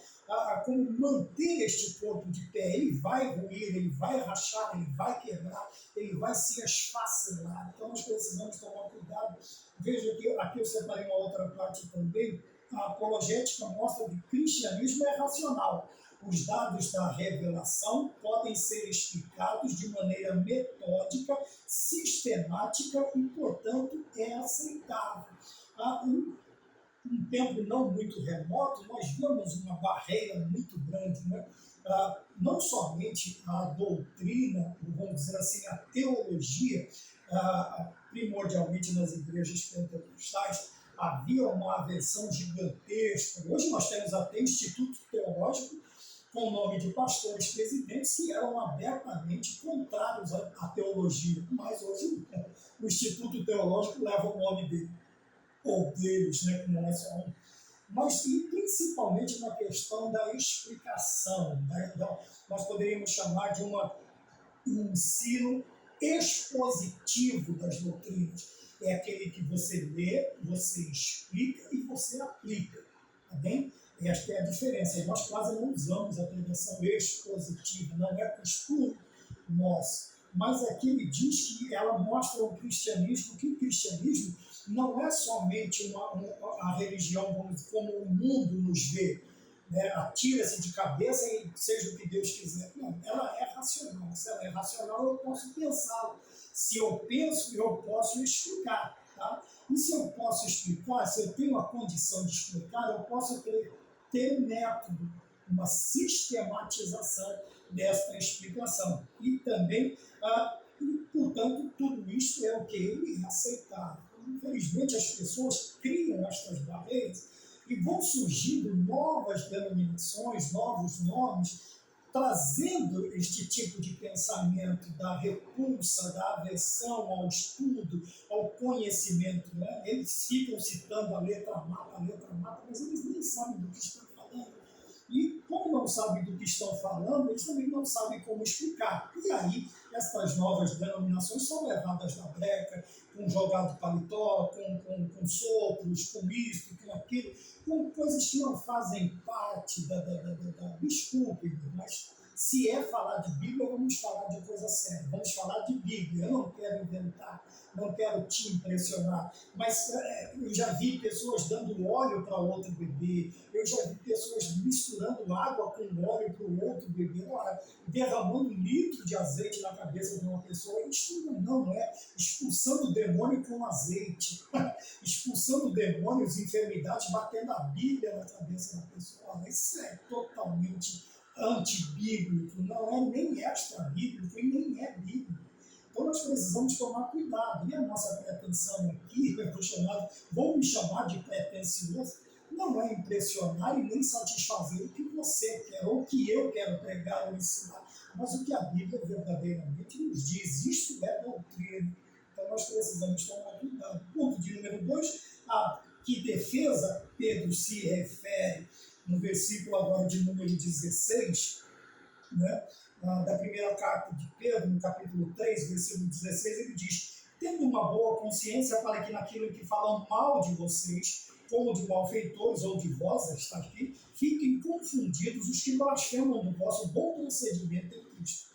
Speaker 1: como manter este corpo de pé. Ele vai ruir, ele vai rachar, ele vai quebrar, ele vai se esfacelar. Então nós precisamos tomar cuidado. Veja que aqui eu separei uma outra parte também. A apologética mostra que o cristianismo é racional. Os dados da revelação podem ser explicados de maneira metódica, sistemática e, portanto, é aceitável. Um tempo não muito remoto, nós vemos uma barreira muito grande, né? Não somente a doutrina, vamos dizer assim, a teologia, primordialmente nas igrejas pentecostais, havia uma aversão gigantesca. Hoje nós temos até instituto teológico com o nome de pastores presidentes que eram abertamente contrários à teologia, mas hoje o Instituto Teológico leva o nome dele, ou deles, né, que não é só um. Mas e principalmente na questão da explicação, né? Nós poderíamos chamar de um ensino expositivo das doutrinas. É aquele que você lê, você explica e você aplica, tá bem? Esta é a diferença. Nós quase não usamos a pregação expositiva, não é costume nosso. Mas aqui ele diz que ela mostra o cristianismo, que o cristianismo não é somente a religião como o mundo nos vê, né? Atira-se de cabeça e seja o que Deus quiser. Não, ela é racional. Se ela é racional, eu posso pensá-la. Se eu penso, eu posso explicar. Tá? E se eu posso explicar, se eu tenho a condição de explicar, eu posso ter um método, uma sistematização desta explicação. E também, portanto, tudo isso é o que é aceitável. Infelizmente, as pessoas criam estas barreiras e vão surgindo novas denominações, novos nomes, trazendo este tipo de pensamento da repulsa, da aversão ao estudo, ao conhecimento. Né? Eles ficam citando a letra mata, mas eles nem sabem do que estão falando. E como não sabem do que estão falando, eles também não sabem como explicar. E aí, essas novas denominações são levadas na breca, com jogado paletó, com sopros, com isto, com aquilo, com coisas que não fazem parte desculpe, mas se é falar de Bíblia, vamos falar de coisa séria, vamos falar de Bíblia. Eu não quero inventar, não quero te impressionar, mas eu já vi pessoas dando óleo para outro bebê, eu já vi pessoas misturando água com óleo para o outro bebê, derramando litro de azeite na cabeça de uma pessoa. Isso não é expulsando o demônio com azeite, expulsando demônios, enfermidades, batendo a Bíblia na cabeça da pessoa. Isso é totalmente antibíblico, não é nem extra-bíblico e nem é bíblico. Então nós precisamos tomar cuidado. E a nossa pretensão aqui, vou me chamar de pretensioso, não é impressionar e nem satisfazer o que você quer, ou o que eu quero pregar ou ensinar, mas o que a Bíblia verdadeiramente nos diz. Isto é doutrina. Então nós precisamos tomar cuidado. Ponto de número 2, a que defesa Pedro se refere no versículo agora de número 16, né, da primeira carta de Pedro, no capítulo 3, versículo 16, ele diz: tendo uma boa consciência para que naquilo que falam mal de vocês, como de malfeitores ou de vós, está aqui, fiquem confundidos os que blasfemam do vosso bom procedimento em Cristo.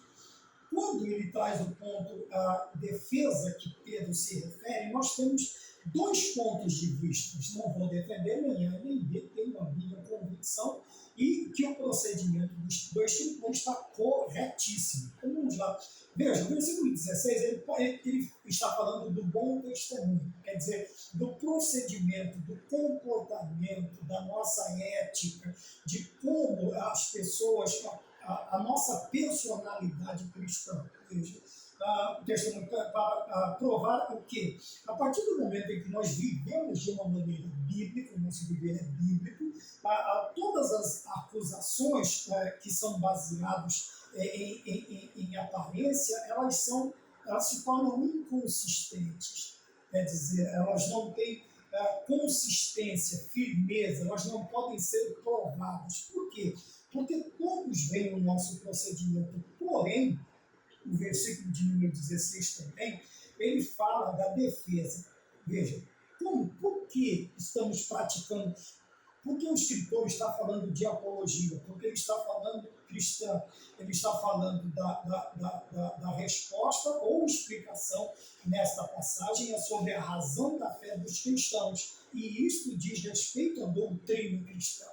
Speaker 1: Quando ele traz o ponto, a defesa que Pedro se refere, nós temos dois pontos de vista. Não vou defender nem A nem B, tenho a minha convicção e que o procedimento dos dois tribunais está corretíssimo. Então vamos lá. Veja, o versículo 16, ele está falando do bom testemunho, quer dizer, do procedimento, do comportamento, da nossa ética, de como as pessoas, a nossa personalidade cristã. Veja, testemunho para provar o quê? A partir do momento em que nós vivemos de uma maneira bíblica, o nosso viver é bíblico, todas as acusações que são baseadas em aparência, elas se tornam inconsistentes. Quer dizer, elas não têm consistência, firmeza, elas não podem ser provadas. Por quê? Porque todos veem o nosso procedimento, porém, o versículo de número 16 também, ele fala da defesa. Veja, por que estamos praticando Por que o escritor está falando de apologia? Porque ele está falando cristã, ele está falando da resposta ou explicação nesta passagem é sobre a razão da fé dos cristãos. E isto diz respeito à doutrina cristã.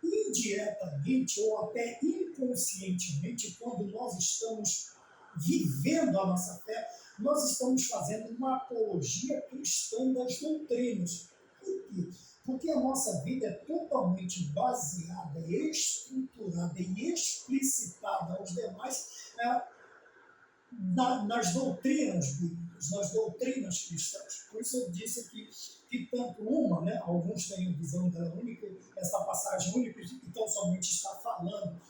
Speaker 1: Indiretamente ou até inconscientemente, quando nós estamos vivendo a nossa fé, nós estamos fazendo uma apologia cristã das doutrinas. Por quê? Porque a nossa vida é totalmente baseada, estruturada e explicitada aos demais nas doutrinas bíblicas, nas doutrinas cristãs. Por isso eu disse aqui que tanto uma, né, alguns têm a visão dela única, essa passagem única, então somente está falando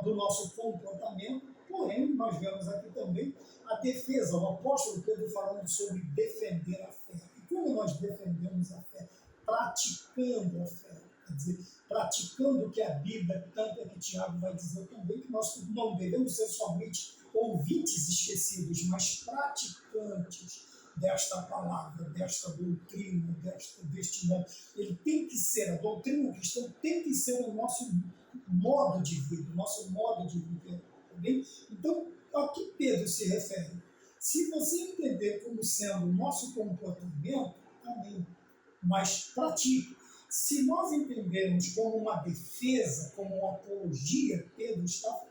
Speaker 1: do nosso comportamento, porém nós vemos aqui também a defesa, o apóstolo Pedro falando sobre defender a fé. E como nós defendemos a fé? Praticando a fé. Quer dizer, praticando o que a Bíblia, tanto é que Tiago vai dizer também, que nós não devemos ser somente ouvintes esquecidos, mas praticantes desta palavra, desta doutrina, deste modo. Ele tem que ser, a doutrina cristã tem que ser o nosso modo de vida, o nosso modo de viver. Tá bem? Então, ao que Pedro se refere? Se você entender como sendo o nosso comportamento, amém, mas pratique. Se nós entendermos como uma defesa, como uma apologia, Pedro está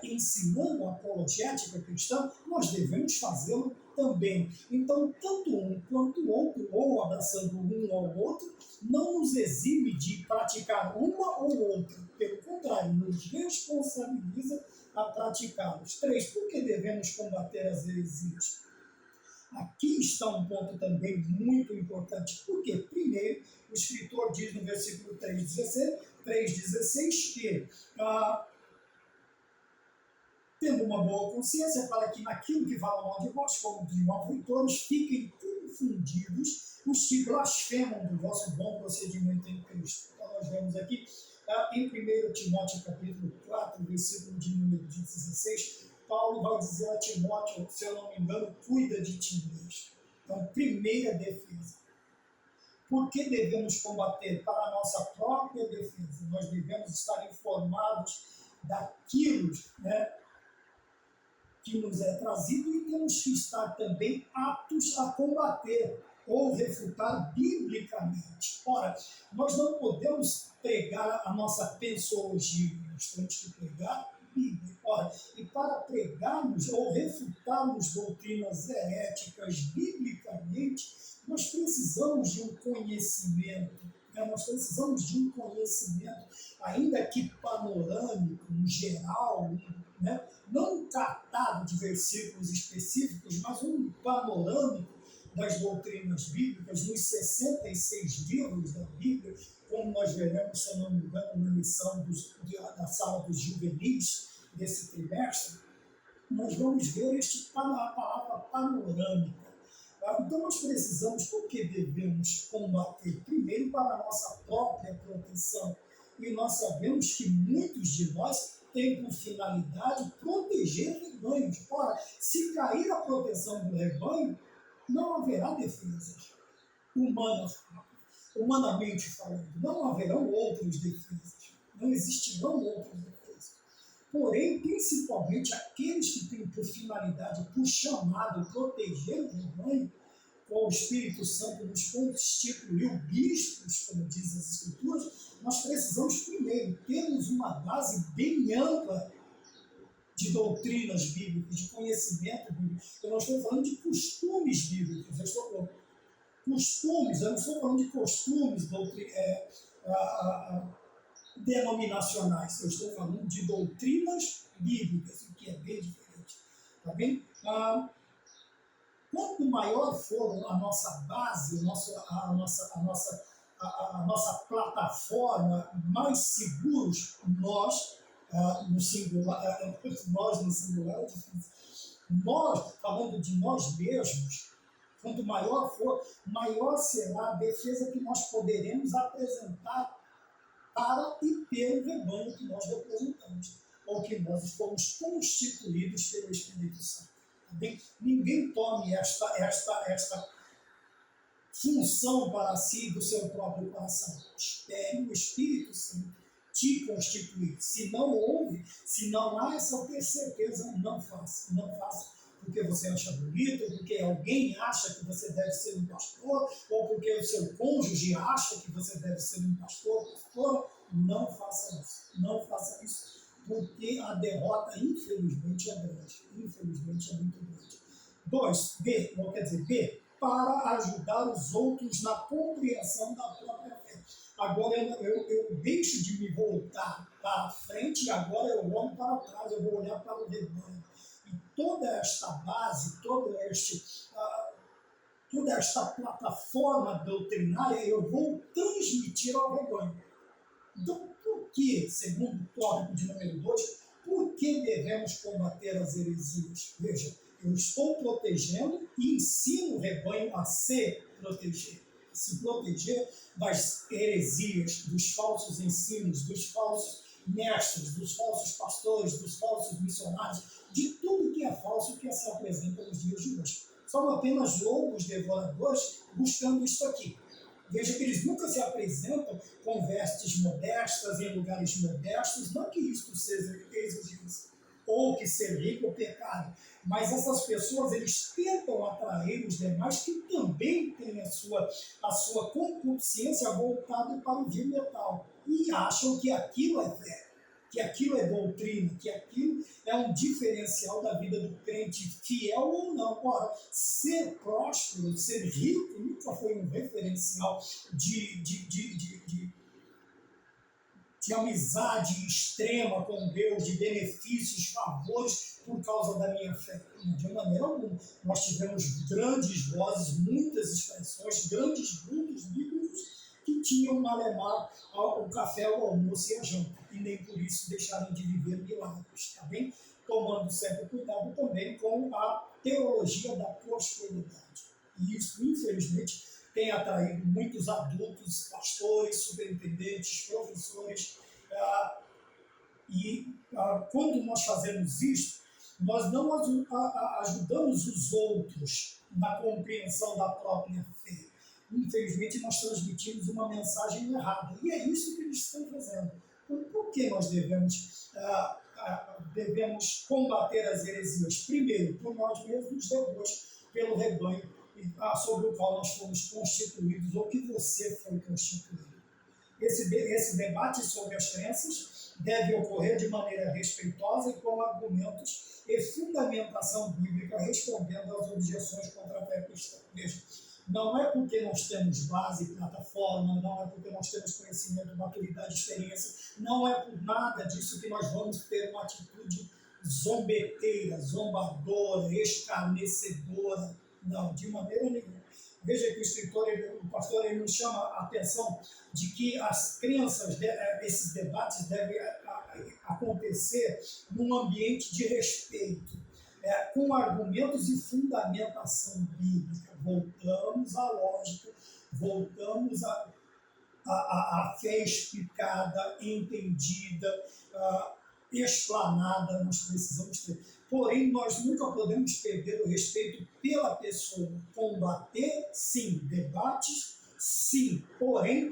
Speaker 1: ensinando a apologética cristã, nós devemos fazê-lo também. Então, tanto um quanto o outro, ou abraçando um ao outro, não nos exime de praticar uma ou outra. Pelo contrário, nos responsabiliza a praticá-los. 3. Por que devemos combater as heresias? Aqui está um ponto também muito importante. Por quê? Primeiro, o escritor diz no versículo 3,16 que, tendo uma boa consciência, para que naquilo que fala mal de vós, como de malfeitores, fiquem confundidos os que blasfemam do vosso bom procedimento em Cristo. Então, nós vemos aqui em 1 Timóteo capítulo 4, versículo de número 16, Paulo vai dizer a Timóteo, se eu não me engano, cuida de ti mesmo. Então, primeira defesa. Por que devemos combater? Para a nossa própria defesa. Nós devemos estar informados daquilo, né, que nos é trazido e temos que estar também aptos a combater ou refutar biblicamente. Ora, nós não podemos pregar a nossa pensologia, nós temos que pregar Bíblia. Ora, e para pregarmos ou refutarmos doutrinas heréticas biblicamente, nós precisamos de um conhecimento, né? Nós precisamos de um conhecimento, ainda que panorâmico, no geral, né? Não um catado de versículos específicos, mas um panorâmico das doutrinas bíblicas, nos 66 livros da Bíblia, como nós veremos, se eu não me engano, na lição da sala dos juvenis desse trimestre, nós vamos ver a palavra panorâmica. Então nós precisamos, porque devemos combater primeiro para a nossa própria proteção. E nós sabemos que muitos de nós têm por finalidade proteger rebanhos. Ora, se cair a proteção do rebanho, não haverá defesas humanamente falando. Não haverão outras defesas. Não existirão outras defesas. Porém, principalmente aqueles que têm por finalidade, por chamado, proteger o rebanho, qual o Espírito Santo nos constituiu bispos, como diz as Escrituras, nós precisamos primeiro termos uma base bem ampla de doutrinas bíblicas, de conhecimento bíblico. Eu não estou falando de costumes bíblicos, eu estou falando costumes, eu não estou falando de costumes denominacionais, eu estou falando de doutrinas bíblicas, o que é bem diferente. Tá bem? Quanto maior for a nossa base, a nossa plataforma, mais seguros nós, no singular, é difícil. Nós, falando de nós mesmos, quanto maior for, maior será a defesa que nós poderemos apresentar para e pelo rebanho que nós representamos, ou que nós fomos constituídos pelo Espírito Santo. Tá bem? Ninguém tome esta função para si do seu próprio coração. Espere o Espírito Santo te constituir. Se não houve, se não há essa certeza, não faça. Não faça porque você acha bonito, ou porque alguém acha que você deve ser um pastor, ou porque o seu cônjuge acha que você deve ser um pastor, pastora. Não faça isso. Não faça isso, porque a derrota, infelizmente, é grande. Infelizmente, é muito grande. 2. B, não quer dizer B, para ajudar os outros na compreensão da própria fé. Agora eu deixo de me voltar para frente e agora eu olho para trás, eu vou olhar para o rebanho. E toda esta base, toda esta plataforma doutrinária eu vou transmitir ao rebanho. Então, por que, segundo o tópico de número 2, por que devemos combater as heresias? Veja, eu estou protegendo e ensino o rebanho a se proteger das heresias, dos falsos ensinos, dos falsos mestres, dos falsos pastores, dos falsos missionários, de tudo que é falso que se apresenta nos dias de hoje. São apenas lobos devoradores buscando isso aqui. Veja que eles nunca se apresentam com vestes modestas, em lugares modestos, não que isto seja exigência, ou que ser rico é pecado, mas essas pessoas, eles tentam atrair os demais que também têm a sua concupiscência voltada para o vil metal, e acham que aquilo é fé, que aquilo é doutrina, que aquilo é um diferencial da vida do crente, fiel ou não. Ora, ser próspero, ser rico, nunca foi um referencial de amizade extrema com Deus, de benefícios, favores por causa da minha fé. De maneira alguma. Nós tivemos grandes vozes, muitas expressões, grandes grupos bíblicos que tinham malemar o café, o almoço e a janta, e nem por isso deixaram de viver milagres, tá bem? Tomando sempre cuidado também com a teologia da prosperidade. E isso, infelizmente, tem atraído muitos adultos, pastores, superintendentes, professores, quando nós fazemos isso, nós não ajudamos os outros na compreensão da própria fé. Infelizmente, nós transmitimos uma mensagem errada. E é isso que eles estão fazendo. Então, por que nós devemos combater as heresias? Primeiro, por nós mesmos, depois, pelo rebanho sobre o qual nós fomos constituídos, ou que você foi constituído. Esse debate sobre as crenças deve ocorrer de maneira respeitosa e com argumentos e fundamentação bíblica, respondendo às objeções contra a fé cristã. Veja, não é porque nós temos base, plataforma, não é porque nós temos conhecimento, maturidade, experiência, não é por nada disso que nós vamos ter uma atitude zombeteira, zombadora, escarnecedora. Não, de maneira nenhuma. Veja que o escritor, o pastor, ele nos chama a atenção de que as crenças, esses debates devem acontecer num ambiente de respeito, com argumentos e fundamentação bíblica. Voltamos à lógica, voltamos à fé explicada, entendida, explanada, nós precisamos ter. Porém, nós nunca podemos perder o respeito pela pessoa. Combater, sim. Debates, sim. Porém,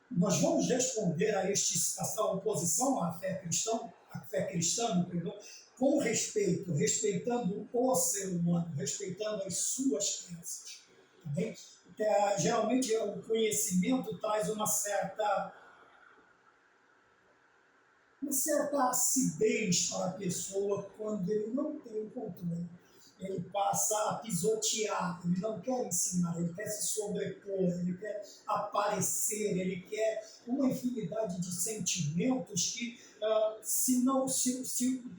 Speaker 1: nós vamos responder a essa oposição à fé cristã, com respeito, respeitando o ser humano, respeitando as suas crenças. Tá bem? Geralmente, o conhecimento traz uma certa acidez para a pessoa quando ele não tem o controle. Ele passa a pisotear, ele não quer ensinar, ele quer se sobrepor, ele quer aparecer, ele quer uma infinidade de sentimentos que, se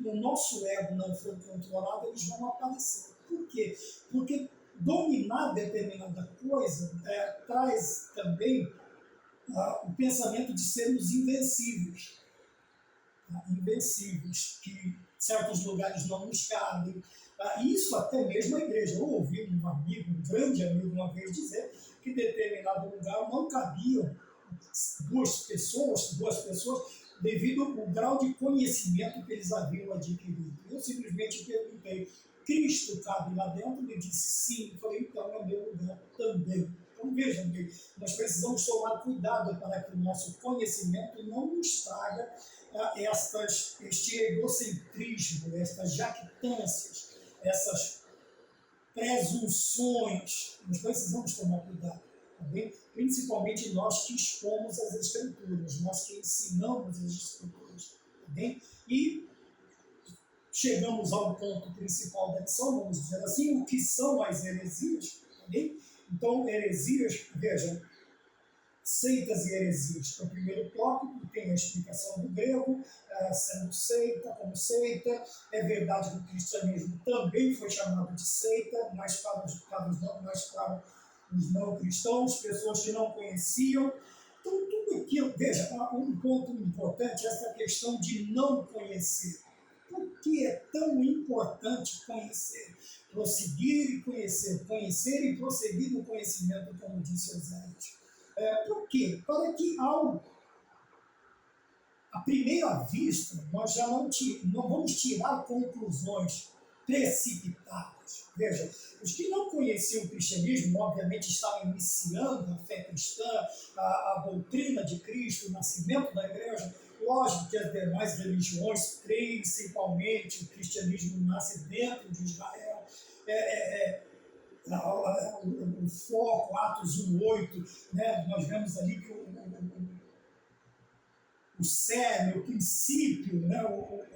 Speaker 1: o nosso ego não for controlado, eles vão aparecer. Por quê? Porque dominar determinada coisa traz também o pensamento de sermos invencíveis. Que certos lugares não nos cabem. Isso até mesmo a igreja. Eu ouvi um grande amigo uma vez dizer que em determinado lugar não cabiam duas pessoas, devido ao grau de conhecimento que eles haviam adquirido. Eu simplesmente perguntei: Cristo cabe lá dentro? Ele disse sim. Eu falei, então é meu lugar também. Então vejam bem, nós precisamos tomar cuidado para que o nosso conhecimento não nos traga este egocentrismo, estas jactâncias, essas presunções. Nós precisamos tomar cuidado, tá bem? Principalmente nós que expomos as Escrituras, nós que ensinamos as Escrituras, tá bem? E chegamos ao ponto principal da lição, vamos dizer assim, o que são as heresias, tá bem? Então, heresias, vejam, seitas e heresias. O primeiro tópico tem a explicação do grego, sendo seita, como seita. É verdade que o cristianismo também foi chamado de seita, mas para os não cristãos, pessoas que não conheciam. Então, tudo aquilo, veja, um ponto importante é essa questão de não conhecer. Por que é tão importante conhecer? Prosseguir e conhecer, conhecer e prosseguir no conhecimento, como disse Oséias. Por quê? Para que à primeira vista, nós já não vamos tirar conclusões precipitadas. Veja, os que não conheciam o cristianismo, obviamente, estavam iniciando a fé cristã, a doutrina de Cristo, o nascimento da igreja. Lógico que as demais religiões, principalmente o cristianismo, nasce dentro de Israel. O foco, Atos 1:8, né, nós vemos ali que o cerne, o princípio, né,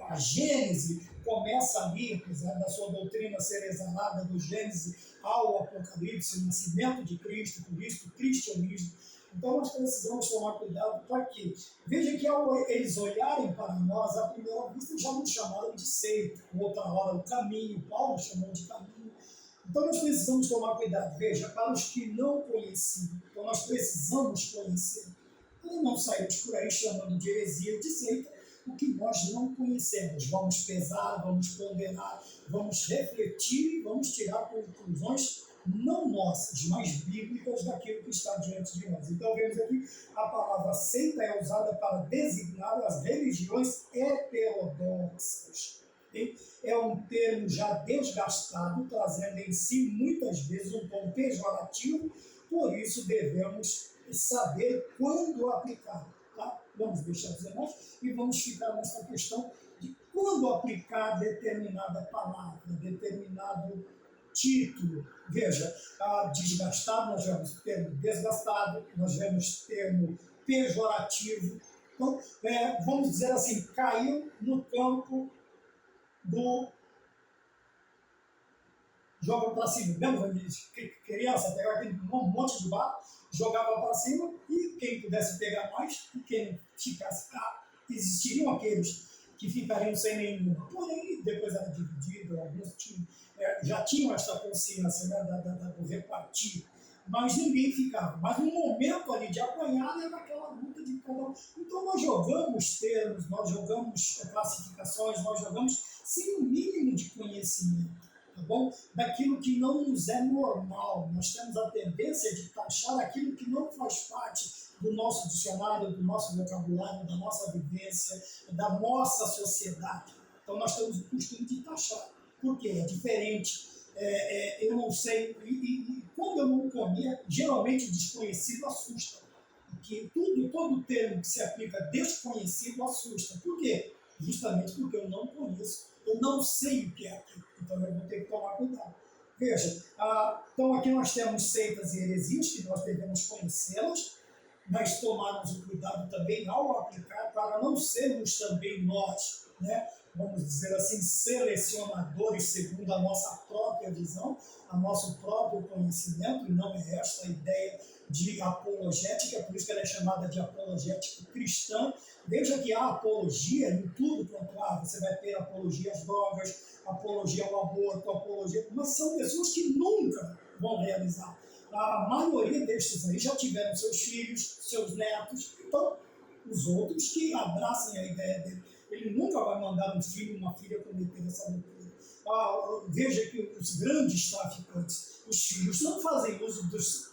Speaker 1: a Gênese começa ali, apesar da sua doutrina ser exalada do Gênesis ao Apocalipse, o nascimento de Cristo, por isso o cristianismo. Então nós precisamos tomar cuidado para quê? Veja que ao eles olharem para nós, à primeira vista já nos chamaram de seita, outra hora o caminho, Paulo chamou de caminho. Então nós precisamos tomar cuidado, veja, para os que não conheciam, então nós precisamos conhecer. E não saímos por aí chamando de heresia ou de seita o que nós não conhecemos. Vamos pesar, vamos ponderar, vamos refletir, vamos tirar conclusões não nossas, mas bíblicas daquilo que está diante de nós. Então vemos aqui a palavra seita é usada para designar as religiões heterodoxas. É um termo já desgastado, trazendo em si muitas vezes um tom pejorativo, por isso devemos saber quando aplicar. Tá? Vamos deixar os demais e vamos ficar nessa questão de quando aplicar determinada palavra, determinado título. Veja, desgastado, nós vemos termo desgastado, nós vemos termo pejorativo. Então, vamos dizer assim, caiu no campo do joga para cima. Lembra de criança, pegava aquele monte de barro, jogava para cima e quem pudesse pegar mais e quem ficasse. Existiriam aqueles que ficariam sem nenhum. Porém, depois era dividido, alguns já tinham essa consciência, né, do repartir, mas ninguém ficava. Mas no momento ali de apanhar era aquela luta de cada um. Então nós jogamos termos, nós jogamos classificações, nós jogamos sem o mínimo de conhecimento. Tá bom? Daquilo que não nos é normal. Nós temos a tendência de taxar aquilo que não faz parte do nosso dicionário, do nosso vocabulário, da nossa vivência, da nossa sociedade. Então nós temos o costume de taxar. Por quê? É diferente. Eu não sei. E quando eu não conheço, geralmente o desconhecido assusta. Porque todo termo que se aplica desconhecido assusta. Por quê? Justamente porque eu não conheço, eu não sei o que é aquilo, então eu vou ter que tomar cuidado. Veja, então aqui nós temos seitas e heresias, que nós devemos conhecê-las, mas tomarmos o cuidado também ao aplicar, para não sermos também nós, né, vamos dizer assim, selecionadores segundo a nossa própria visão, a nosso próprio conhecimento, e não é esta a ideia de apologética, por isso que ela é chamada de apologética cristã. Veja que há apologia em tudo quanto há, você vai ter apologia às drogas, apologia ao aborto, apologia, mas são pessoas que nunca vão realizar. A maioria destes aí já tiveram seus filhos, seus netos, então os outros que abracem a ideia dele. Ele nunca vai mandar um filho, uma filha cometer essa loucura. Veja que os grandes traficantes, os filhos não fazem uso dos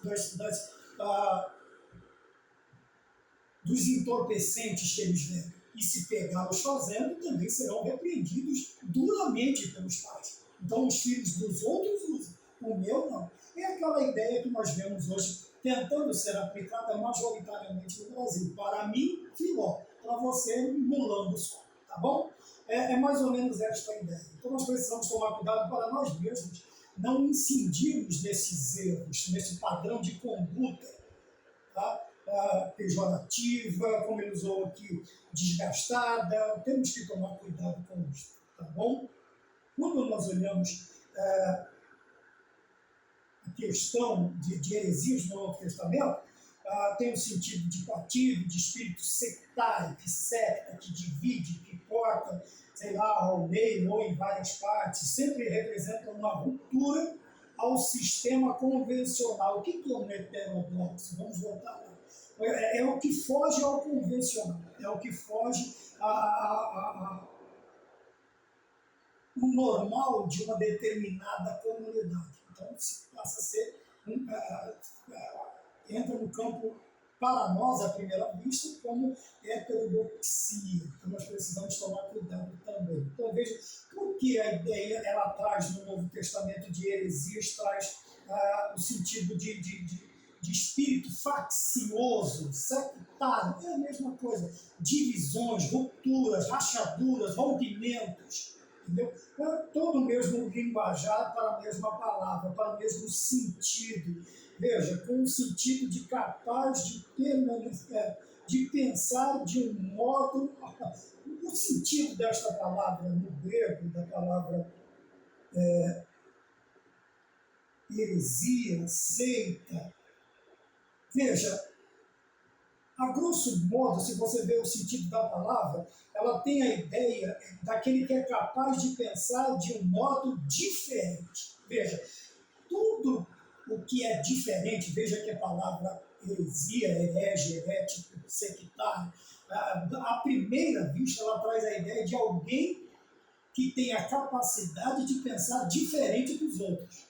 Speaker 1: entorpecentes que eles devem. E se pegá-los fazendo, também serão repreendidos duramente pelos pais. Então os filhos dos outros usam, o meu não. É aquela ideia que nós vemos hoje tentando ser aplicada majoritariamente no Brasil. Para mim, filó, para você, mulambo só, tá bom? É mais ou menos esta a ideia. Então nós precisamos tomar cuidado para nós mesmos não incidirmos nesses erros, nesse padrão de conduta, tá? Pejorativa, como ele usou aqui, desgastada. Temos que tomar cuidado com isso, tá bom? Quando nós olhamos a questão de heresias no Novo Testamento, tem o sentido de partido, de espírito sectário, que secta, que divide, que corta, sei lá, ao meio ou em várias partes, sempre representa uma ruptura ao sistema convencional. O que é um heterodoxo? Vamos voltar lá. É o que foge ao convencional, é o que foge o normal de uma determinada comunidade. Então, passa a ser entra no campo, para nós, à primeira vista, como heterodoxia. Então, nós precisamos tomar cuidado também. Então, veja, por que a ideia, ela traz no Novo Testamento de heresias, traz o sentido de espírito faccioso, sectário, é a mesma coisa. Divisões, rupturas, rachaduras, rompimentos. Entendeu? Todo o mesmo linguajar para a mesma palavra, para o mesmo sentido. Veja, com o sentido de capaz de permanecer, de pensar de um modo. O sentido desta palavra no grego, da palavra heresia, seita, veja, a grosso modo, se você vê o sentido da palavra, ela tem a ideia daquele que é capaz de pensar de um modo diferente. Veja, tudo o que é diferente, veja que a palavra heresia, herege, herético, sectário, à primeira vista ela traz a ideia de alguém que tem a capacidade de pensar diferente dos outros.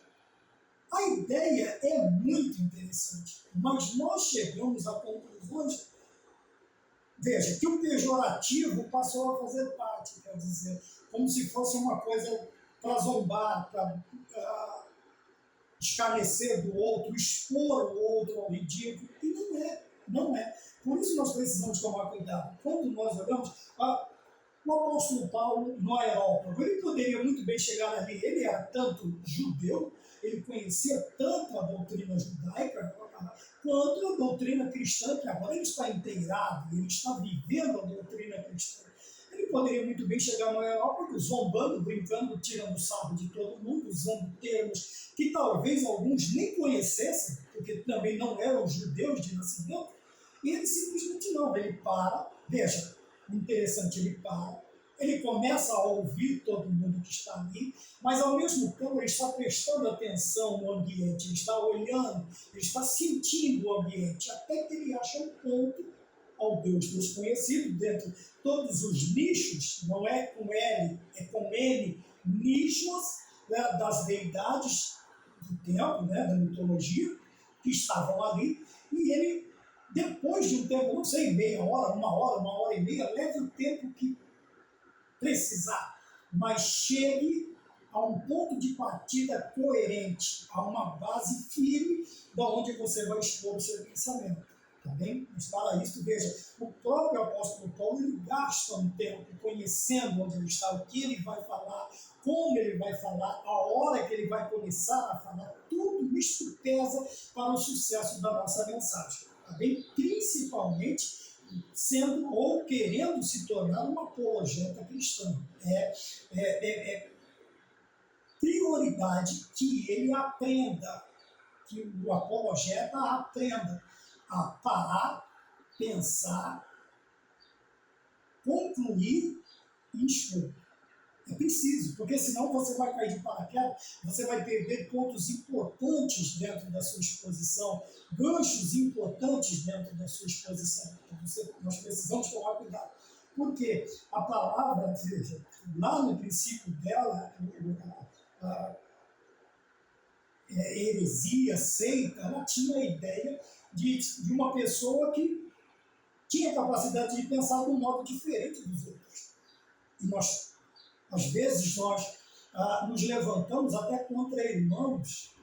Speaker 1: A ideia é muito interessante, mas nós chegamos a conclusões, veja, que o pejorativo passou a fazer parte, quer dizer, como se fosse uma coisa para zombar, para escarnecer do outro, expor o outro ao ridículo, e não é. Por isso nós precisamos tomar cuidado. Quando nós olhamos, o apóstolo Paulo no Areópago, ele poderia muito bem chegar ali, ele era tanto judeu, ele conhecia tanto a doutrina judaica, quanto a doutrina cristã, que agora ele está inteirado, ele está vivendo a doutrina cristã. Ele poderia muito bem chegar no Areópago, zombando, brincando, tirando sarro de todo mundo, usando termos que talvez alguns nem conhecessem, porque também não eram judeus de nascimento, e ele simplesmente não, ele para, veja, interessante, ele começa a ouvir todo mundo que está ali, mas ao mesmo tempo ele está prestando atenção no ambiente, ele está olhando, ele está sentindo o ambiente, até que ele acha um ponto ao Deus desconhecido, dentro de todos os nichos, não é com L, é com N, nichos, né, das deidades do tempo, né, da mitologia, que estavam ali, e ele, depois de um tempo, não sei, meia hora, uma hora e meia, leve o tempo que precisar, mas chegue a um ponto de partida coerente, a uma base firme da onde você vai expor o seu pensamento. Tá bem? Mas para isso, veja, o próprio apóstolo Paulo ele gasta um tempo conhecendo onde ele está, o que ele vai falar, como ele vai falar, a hora que ele vai começar a falar, tudo isso pesa para o sucesso da nossa mensagem. Tá bem? Principalmente sendo ou querendo se tornar uma apologeta cristã. É prioridade que ele aprenda, que o apologeta aprenda a parar, pensar, concluir e expor. É preciso, porque senão você vai cair de paraquedas, você vai perder pontos importantes dentro da sua exposição, ganchos importantes dentro da sua exposição. Então nós precisamos tomar cuidado. Porque a palavra, veja, lá no princípio dela, heresia, seita, ela tinha a ideia de uma pessoa que tinha capacidade de pensar de um modo diferente dos outros. E às vezes nós nos levantamos até contra irmãos,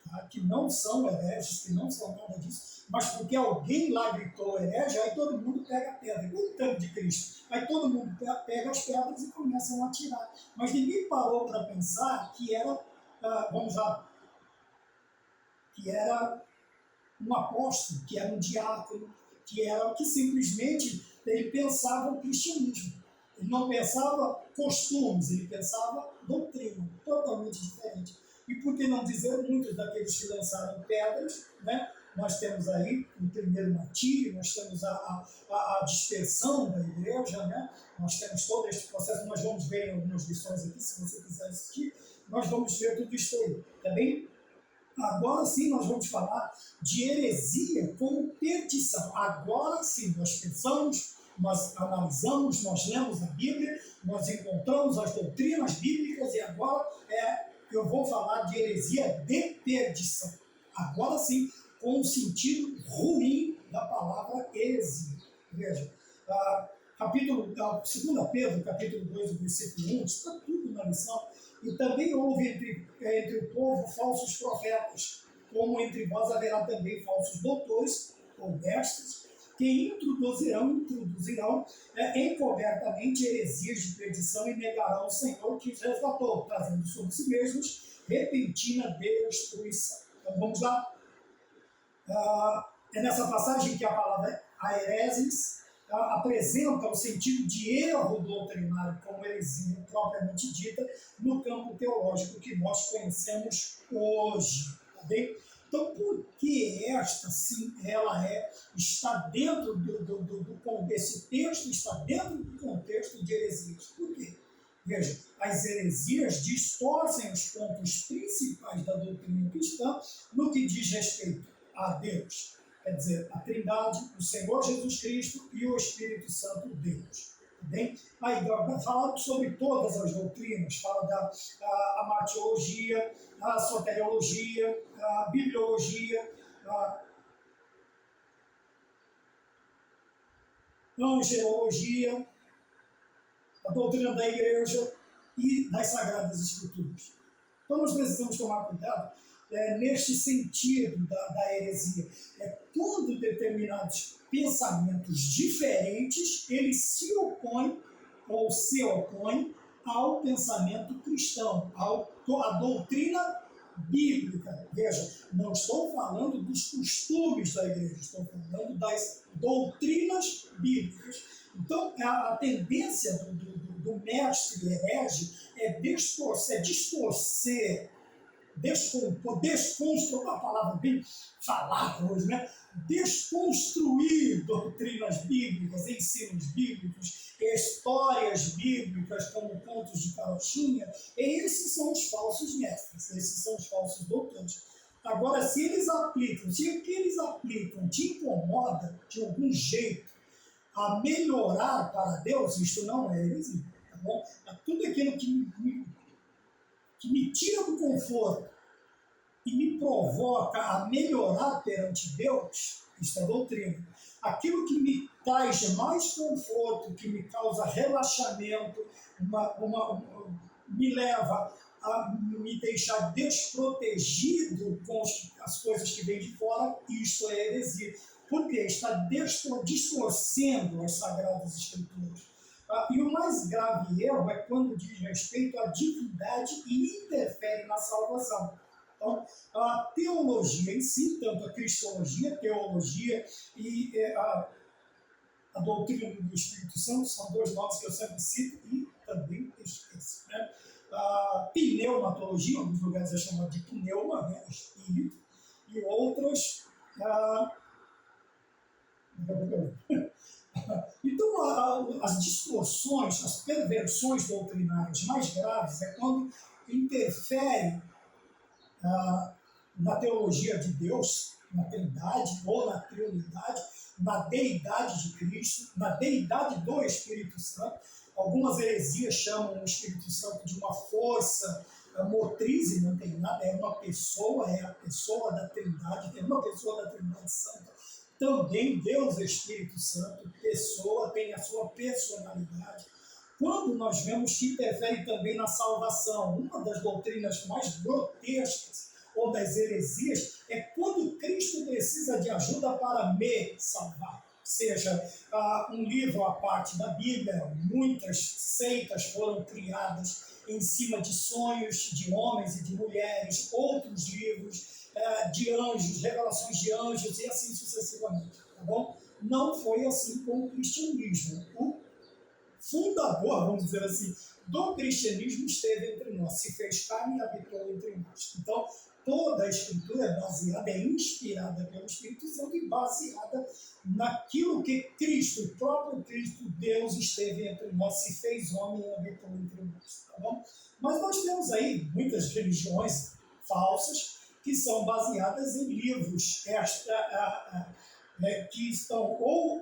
Speaker 1: tá, que não são hereges, que não são nada disso, mas porque alguém lá gritou herege, aí todo mundo pega a pedra, igual o tanque de Cristo. Aí todo mundo pega as pedras e começam a atirar. Mas ninguém parou para pensar que era, vamos lá, que era um apóstolo, que era um diácono, que simplesmente ele pensava o cristianismo. Ele não pensava costumes, ele pensava doutrina, totalmente diferente. E por que não dizer, muitos daqueles que lançaram pedras, né? Nós temos aí o primeiro martírio, nós temos a dispersão da igreja, né? Nós temos todo este processo, nós vamos ver em algumas lições aqui, se você quiser assistir, nós vamos ver tudo isso aí, tá bem? Agora sim nós vamos falar de heresia como perdição. Agora sim nós pensamos, nós analisamos, nós lemos a Bíblia, nós encontramos as doutrinas bíblicas e agora eu vou falar de heresia de perdição. Agora sim, com o sentido ruim da palavra heresia. Veja, capítulo 2 Pedro, capítulo 2, versículo 1, está tudo na lição. E também houve entre o povo falsos profetas, como entre vós haverá também falsos doutores ou mestres, que introduzirão encobertamente heresias de perdição e negarão o Senhor que os resgatou, trazendo sobre si mesmos repentina destruição. Então vamos lá. É nessa passagem que a palavra hereses apresenta o sentido de erro doutrinário como heresia propriamente dita no campo teológico que nós conhecemos hoje, tá bem? Então, por que esta, sim, está dentro desse texto, está dentro do contexto de heresias? Por quê? Veja, as heresias distorcem os pontos principais da doutrina cristã no que diz respeito a Deus, quer dizer, a Trindade, o Senhor Jesus Cristo e o Espírito Santo Deus. Bem? Aí fala sobre todas as doutrinas, fala da martiologia, a soteriologia, a bibliologia, a angelologia, a doutrina da igreja e das Sagradas Escrituras. Então nós precisamos tomar cuidado neste sentido da heresia. Quando determinados pensamentos diferentes, eles se opõem ao pensamento cristão, à doutrina bíblica. Veja, não estou falando dos costumes da igreja, estou falando das doutrinas bíblicas. Então, a tendência do mestre herege é desconstruir, a palavra bem falada hoje, né? Desconstruir doutrinas bíblicas, ensinos bíblicos, histórias bíblicas como contos de carochinha. Esses são os falsos mestres, esses são os falsos doutores. Agora, se o que eles aplicam te incomoda de algum jeito a melhorar para Deus, isto não é heresia, tá bom? Tudo aquilo que me tira do conforto e me provoca a melhorar perante Deus, isso é doutrina. Aquilo que me traz mais conforto, que me causa relaxamento, me leva a me deixar desprotegido com as coisas que vêm de fora, isso é heresia. Porque está distorcendo as Sagradas Escrituras. E o mais grave erro é quando diz respeito à divindade e interfere na salvação. Então, a teologia em si, tanto a cristologia, teologia e a doutrina do Espírito Santo, são dois nomes que eu sempre cito e também esqueço. Né? A pneumatologia, em alguns lugares é chamada de pneuma, né? Espírito, e outras... Então, as distorções, as perversões doutrinárias mais graves é quando interfere na teologia de Deus, na Trindade ou na Trinidade, na deidade de Cristo, na deidade do Espírito Santo. Algumas heresias chamam o Espírito Santo de uma força motriz e não tem nada, é a pessoa da Trindade, tem uma pessoa da Trindade Santa. Também Deus, Espírito Santo, pessoa, tem a sua personalidade. quando nós vemos que interfere também na salvação. Uma das doutrinas mais grotescas ou das heresias é quando Cristo precisa de ajuda para me salvar. Seja um livro à parte da Bíblia, muitas seitas foram criadas em cima de sonhos de homens e de mulheres, outros livros de anjos, revelações de anjos e assim sucessivamente, tá bom? Não foi assim com o cristianismo. O fundador, vamos dizer assim, do cristianismo esteve entre nós, se fez carne e habitou entre nós. Então, toda a Escritura é baseada, é inspirada pelo Espírito Santo e baseada naquilo que Cristo, o próprio Cristo, Deus, esteve entre nós, se fez homem e habitou entre nós, tá bom? Mas nós temos aí muitas religiões falsas que são baseadas em livros que estão ou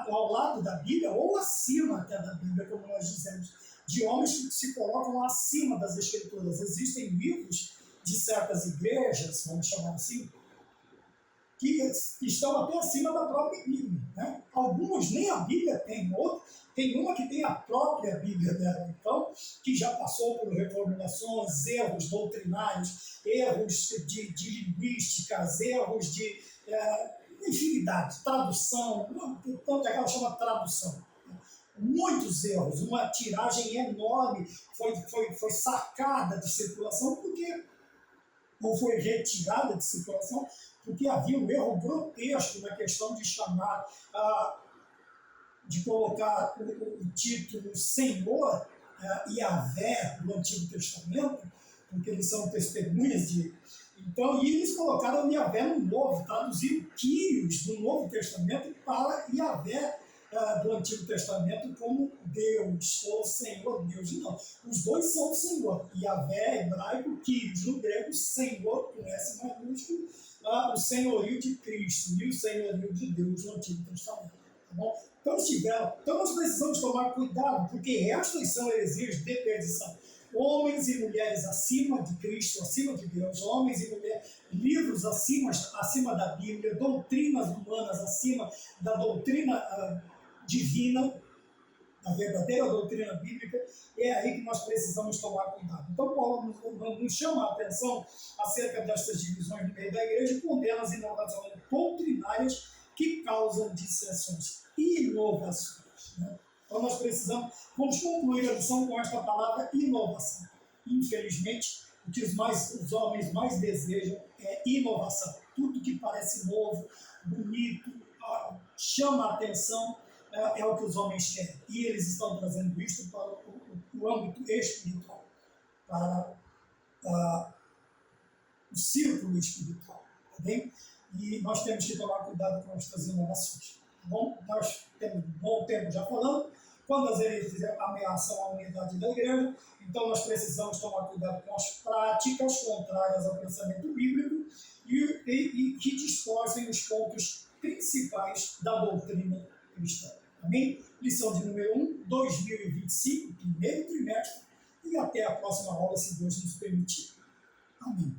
Speaker 1: ao lado da Bíblia ou acima até da Bíblia, como nós dizemos, de homens que se colocam acima das Escrituras. Existem livros de certas igrejas, vamos chamar assim, que estão até acima da própria Bíblia, né? Alguns nem a Bíblia tem, tem uma que tem a própria Bíblia dela, então, que já passou por reformulações, erros doutrinários, erros de linguísticas, erros de infinidade, tradução, tanto que ela chama tradução. Muitos erros, uma tiragem enorme foi sacada de circulação, ou foi retirada de circulação, porque havia um erro grotesco na questão de chamar, de colocar o título Senhor Yahvé do Antigo Testamento, porque eles são testemunhas de... Então, e eles colocaram Yahvé no Novo, traduziram Kyrios do Novo Testamento para Yahvé do Antigo Testamento como Deus, ou Senhor Deus. Não, os dois são o Senhor. Yahvé, hebraico, Kyrios no grego, Senhor, com S maiúsculo, o senhorio de Cristo e o senhorio de Deus no Antigo Testamento. Tá bom? Então nós precisamos tomar cuidado, porque estas são heresias de perdição. Homens e mulheres acima de Cristo, acima de Deus, homens e mulheres, livros acima da Bíblia, doutrinas humanas acima da doutrina divina, a verdadeira doutrina bíblica, é aí que nós precisamos tomar cuidado. Então, Paulo nos chama a atenção acerca destas divisões no meio da igreja e condena as inovações doutrinárias que causam dissensões e inovações, né? Então, nós vamos concluir a lição com esta palavra inovação. Infelizmente, o que os homens mais desejam é inovação. Tudo que parece novo, bonito, chama a atenção, é o que os homens querem. E eles estão trazendo isto para o âmbito espiritual, para o círculo espiritual. Tá bem? E nós temos que tomar cuidado com estas inovações. Tá bom? Nós temos um bom tempo já falando. Quando as heresias ameaçam a unidade da igreja, então nós precisamos tomar cuidado com as práticas contrárias ao pensamento bíblico e que distorcem os pontos principais da doutrina cristã. Amém? Lição de número 1, 2025, primeiro trimestre, e até a próxima aula, se Deus nos permitir. Amém.